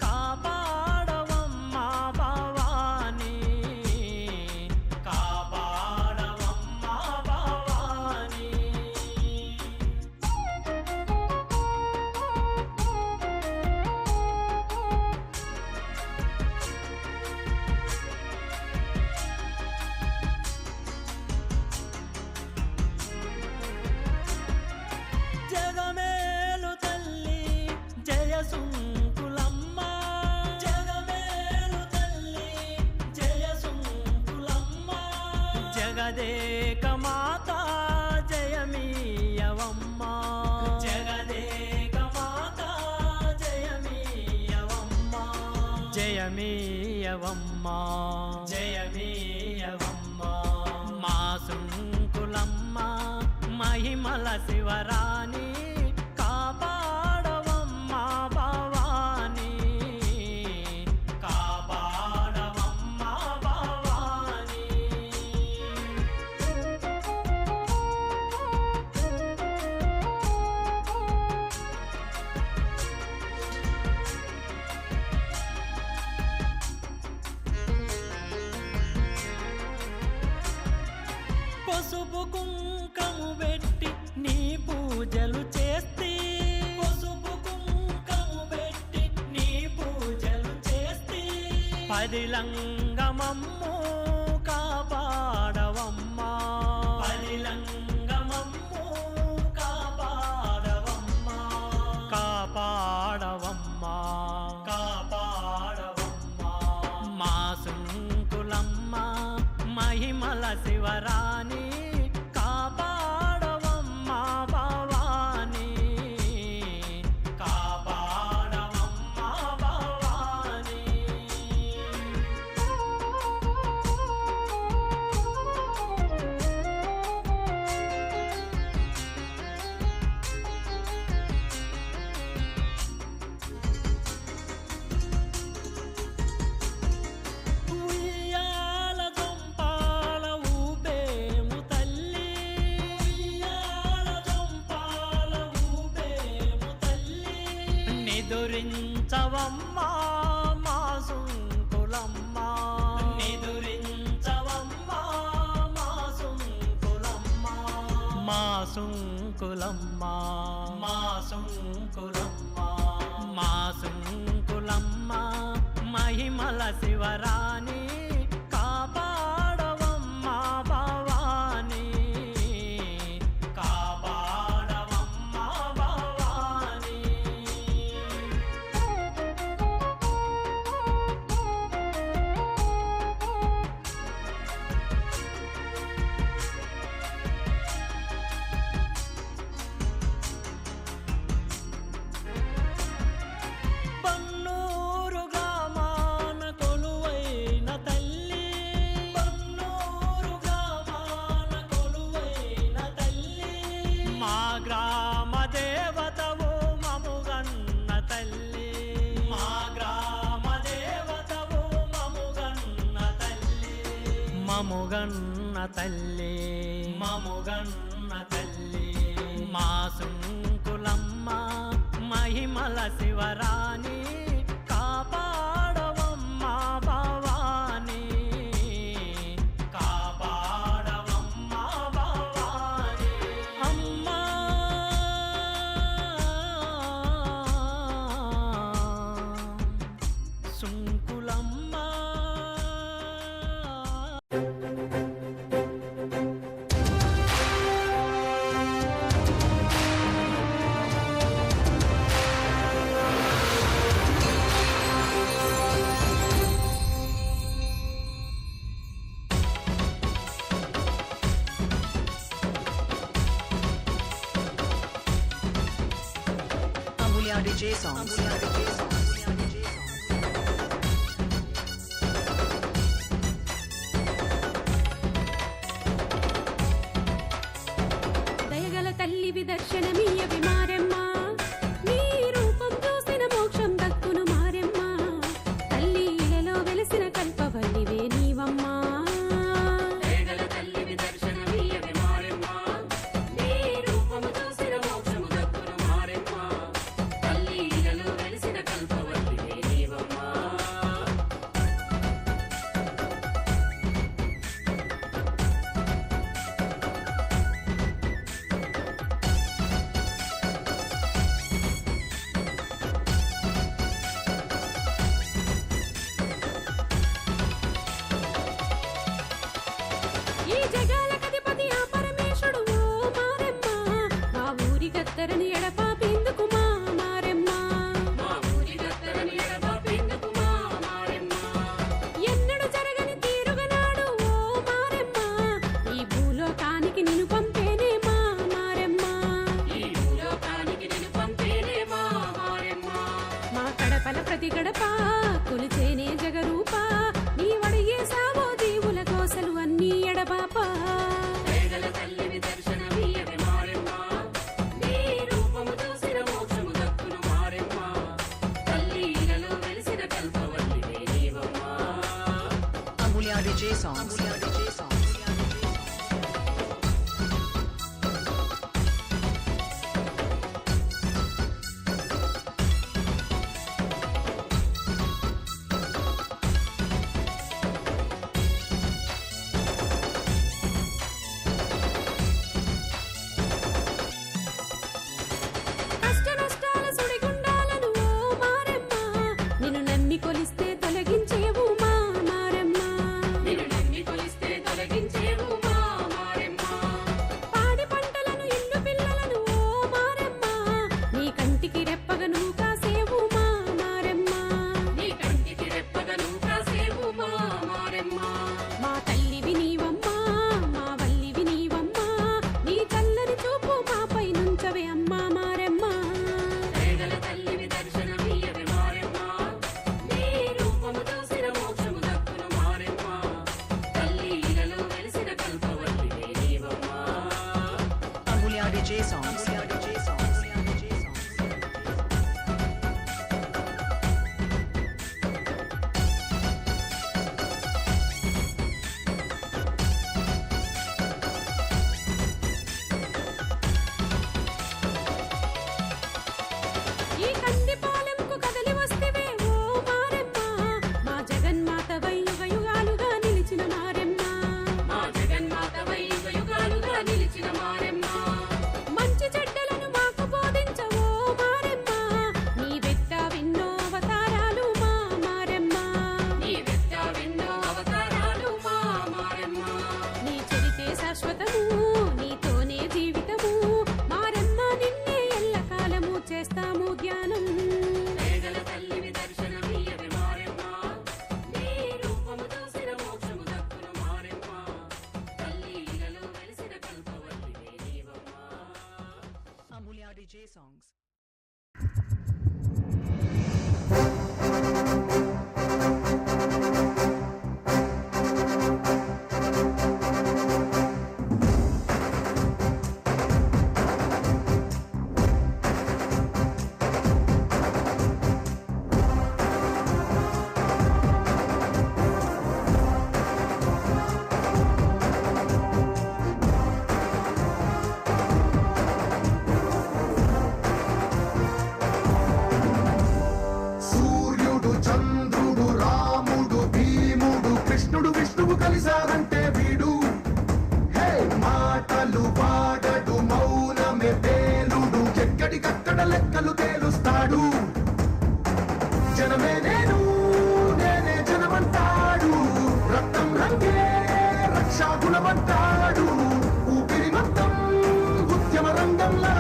కాపాడవమ్మా భవానీ కాపాడవమ్మా భవానీ జగమేలు తల్లి జయ సుంకులమ్మ జగమేలు తల్లి జయ సుంకులమ్మ జగదేక మాత జయమీయవమ్మ జగదేక మాత జయమీయవమ్మ జయమీయవమ్మ జయమీయవమ్మ మా సుంకులమ్మ మహిమల శివరాణి కాపాడవమ్మా భవానీ కాపాడవమ్మా భవానీ పదిలంగమమ్ము కాపాడవమ్మా పదిలంగమమ్ము కాపాడవమ్మా కాపాడవమ్మా కాపాడవమ్మా మా సుంకులమ్మ మహిమల శివరాణి కాపాడవమ్మా భవాని కాపాడవమ్మా భవాని ఉయ్యాల దొంపాల ఊపేము తల్లి ఉయ్యాల దొంపాల ఊపేము తల్లి నిదురించవమ్మా మా సుంకులమ్మ నిదురించవమ్మా మా సుంకులమ్మ మా సుంకులమ్మ మా సుంకులమ్మ మా సుంకులమ్మ మహిమల శివరాణి కాపాడవమ్మా భవాని కాపాడవమ్మా భవాని బన్నూరు గ్రామాన కొలువైన తల్లి బన్నూరు గ్రామాన కొలువైన తల్లి మా గ్రామ దేవతవు మముగన్న తల్లి మా గ్రామ దేవతవు మముగన్న తల్లి మముగన్న తల్లి మముగన్న తల్లి మా సుంకులమ్మ మహిమల శివరాణి కాపాడవమ్మా భవాని కాపాడవమ్మా భవాని అమ్మా సుంకులమ్మ Amulya DJ songs. దయగల తల్లివి దర్శనమీయవి మారెమ్మ నీ రూపం చూసిన మోక్షం దక్కును మారెమ్మ తల్లి ఇలలో వెలిసిన కల్పవల్లివే నీవమ్మా దయగల తల్లివి దర్శనమీయవి మారెమ్మ నీ రూపం చూసిన మోక్షం దక్కును మారెమ్మ తల్లి ఇలలో వెలిసిన కల్పవల్లివే నీవమ్మా ఈ జగాలకధిపతి ఆ పరమేశుడు ఓ మారెమ్మ మా ఊరి గత్తరని ఎడపాపేందుకు మా మారెమ్మ మా ఊరి గత్తరని ఎడపాపేందుకు మా మారెమ్మ ఎన్నడు జరగని తీరుగనాడు ఓ మారెమ్మ ఈ భూలోకానికి నిన్ను పంపేనే మా మారెమ్మ ఈ భూలోకానికి నిన్ను పంపేనే మా మారెమ్మ మా కడపల ప్రతి గడప కొలిచేనే జగరూప నీ వడిగే సావో దీవుల కోసలు అన్నీ ఎడబాప దయగల తల్లివి దర్శనమీయవి మారెమ్మ నీ రూపము చూసిన మోక్షము దక్కును మారెమ్మ తల్లి ఇలలో వెలిసిన కల్పవల్లివే నీవమ్మా Amulya DJ songs. కొలిస్తే తొలగించేవు మా DJ songs. Amulya DJ songs. ఈ కంది పాలెంకు కదలి వస్తేవే ఓ మారెమ్మ మా జగన్మాతవై యుగ యుగాలుగా నిలిచిన మారెమ్మ మా జగన్మాతవై యుగ యుగాలుగా నిలిచిన మారెమ్మ మంచి చెడ్డలను మాకు బోధించవో మారెమ్మ నీ వెత్త విన్నో అవతారాలు మా మారెమ్మ నీ వెత్త విన్నో అవతారాలు మా మారెమ్మ నీ చరితే శాశ్వతము నీతోనే జీవితము మారెమ్మ నిన్నే ఎల్లకాలము చేస్తాము ధ్యానం పేదల తల్లివి దర్శనమీయవే మారెమ్మ నీ రూపము చూసిన మోక్షము దక్కును మారెమ్మ తల్లి ఇలలో వెలిసిన కల్పవల్లివే నీవమ్మ. Amulya DJ songs. సూర్యుడు చంద్రుడు రాముడు భీముడు కృష్ణుడు విష్ణువు కలిసారంటే వీడు హే మాటలు వాడడు మౌనమే పేలుడు ఎక్కడికక్కడ లెక్కలు తేలుస్తాడు జనమే నేను నేనే జనమంటాడు రక్తం రంగే రక్షాగుణమంటాడు ఊపిరి మొత్తం ఉద్యమ రంగంలా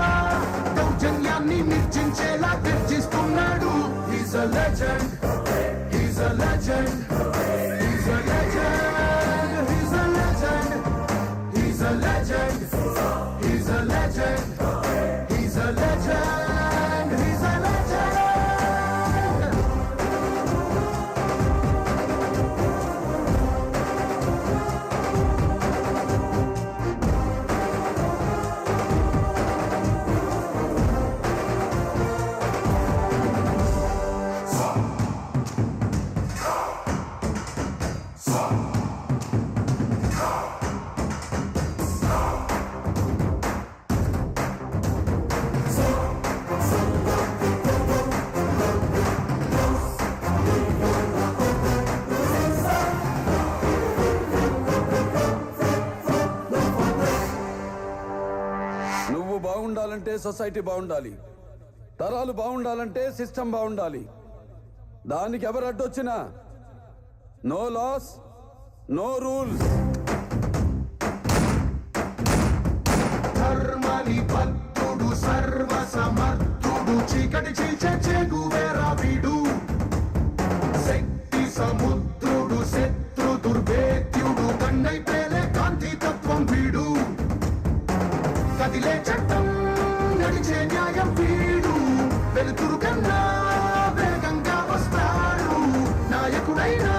దౌర్జన్యాన్ని నిర్జించేలా గర్జిస్తున్నాడు He's a legend, he's a legend, he's a legend, he's a legend, he's a legend, he's a legend, he's a legend, he's a legend. నువ్వు బాగుండాలంటే సొసైటీ బాగుండాలి, తరాలు బాగుండాలంటే సిస్టమ్ బాగుండాలి. దానికి ఎవరు అడ్డొచ్చినా నో లాస్ నో రూల్స్. ధర్మని భక్తుడు సర్వ సమర్థుడు చీకటి చీల్చే చేగువేరా వీడు శక్తి సముద్రుడు శత్రు దుర్భేద్యుడు కన్నై పేలే కాంతి తత్వం వీడు కదిలే చట్టం నడిచే న్యాయం వీడు వెలుతురు కన్నా వేగంగా వస్తాడు నాయకుడైనా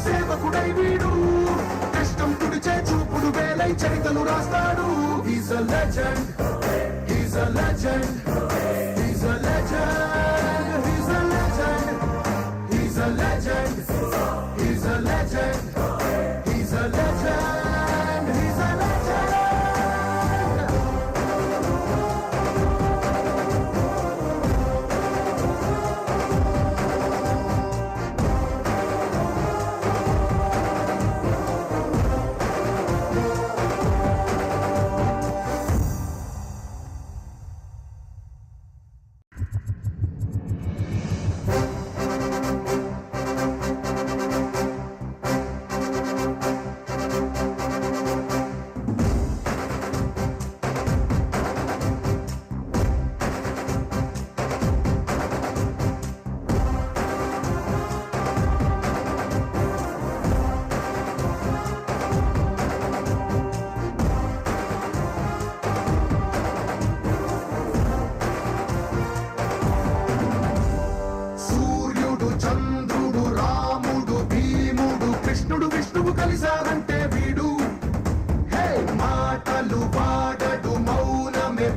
సేవకుడై వీడు కష్టం తుడిచే చూపుడు వేలై చరితలు రాస్తాడు He's a legend, he's a legend, he's a legend, he's a legend, he's a legend, he's a legend, he's a legend, he's a legend. కలిసారంటే వీడు హే మాటలు వాడడు మౌనమే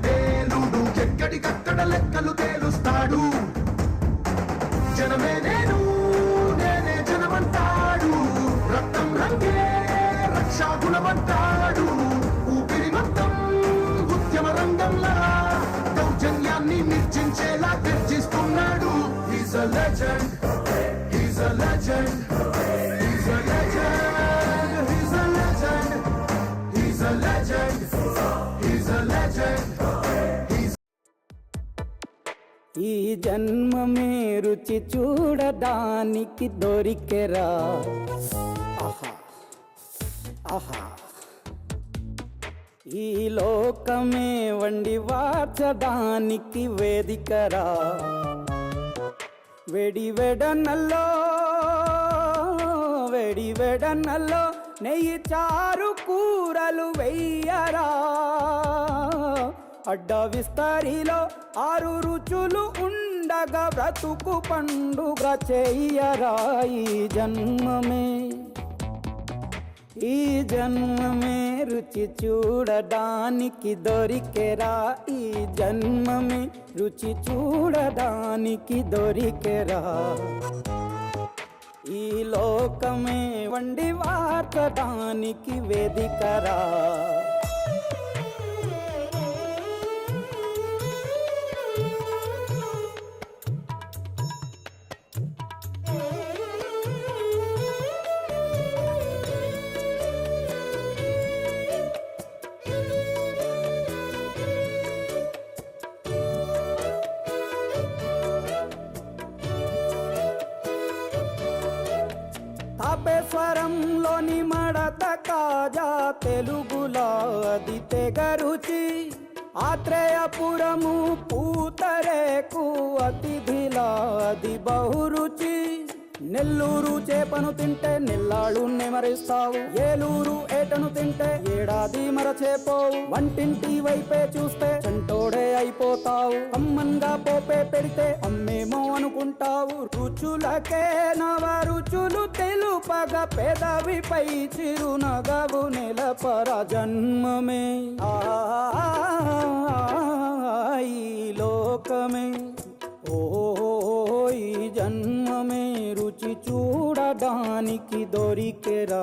ఈ జన్మమే రుచి చూడడానికి దొరికెరా ఆహా ఆహా ఈ లోకమే వండి వార్చడానికి వేదికరా వెడి వెడనల్లో నెయ్యి చారు కూరలు వెయ్యరా అడ్డ విస్తరిలో 6 రుచులు ఉండగా బ్రతుకు పండుగ చెయ్యరా ఈ జన్మమే రుచి చూడడానికి దొరికెరా ఈ జన్మమే రుచి చూడడానికి దొరికెరా ఈ లోకమే వండి వార్చడానికి వేదికరా తాపేశ్వరంలోని మడత కాజా తెలుగులో అది తెగ రుచి ఆత్రేయపురము పూతరేకు అతిథిలా అది బహురుచి నెల్లూరు చేపను తింటే నెల్లాళ్ళు నెమరిస్తావు ఏలూరు ఏటను తింటే ఏడాది మరచేపోవు వంటింటి వైపే చూస్తే చంటోడే అయిపోతావు కమ్మన్గా పోపే పెడితే అమ్మేమో అనుకుంటావు రుచులకే నవ రుచులు తెలుపగా పెదవిపై చిరునగవు నెలపర జన్మమే ఈ లోకమే ఈ జన్మమే రుచి చూడడానికి దొరికెరా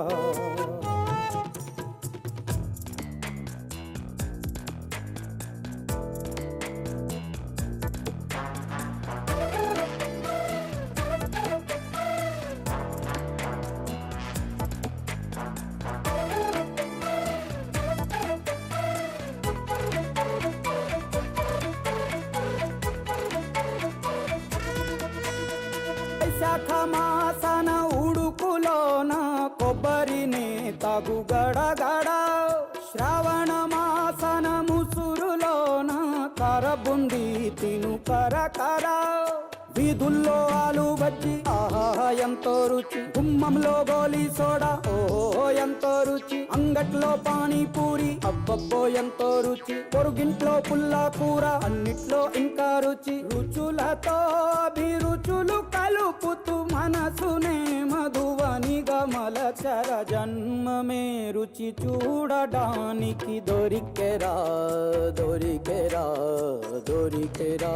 శాఖమాసన ఉడుకులోన కొబ్బరిని తాగు గడగడ శ్రావణ మాసన ముసురులోన కరబుండి తిను కరకర వీధుల్లో ఆలు బజ్జి ఆహా ఎంతో రుచి గుమ్మంలో గోలీ సోడా ఓహో ఎంతో రుచి అంగట్లో పానీపూరి అబ్బబ్బో ఎంతో రుచి పొరుగింట్లో పుల్లా కూర అన్నిట్లో ఇంకా రుచి రుచులతో అభిరుచులు కలుపుతూ మనసునే మధువనిగా మలచర జన్మమే రుచి చూడడానికి దొరికెరా దొరికెరా దొరికెరా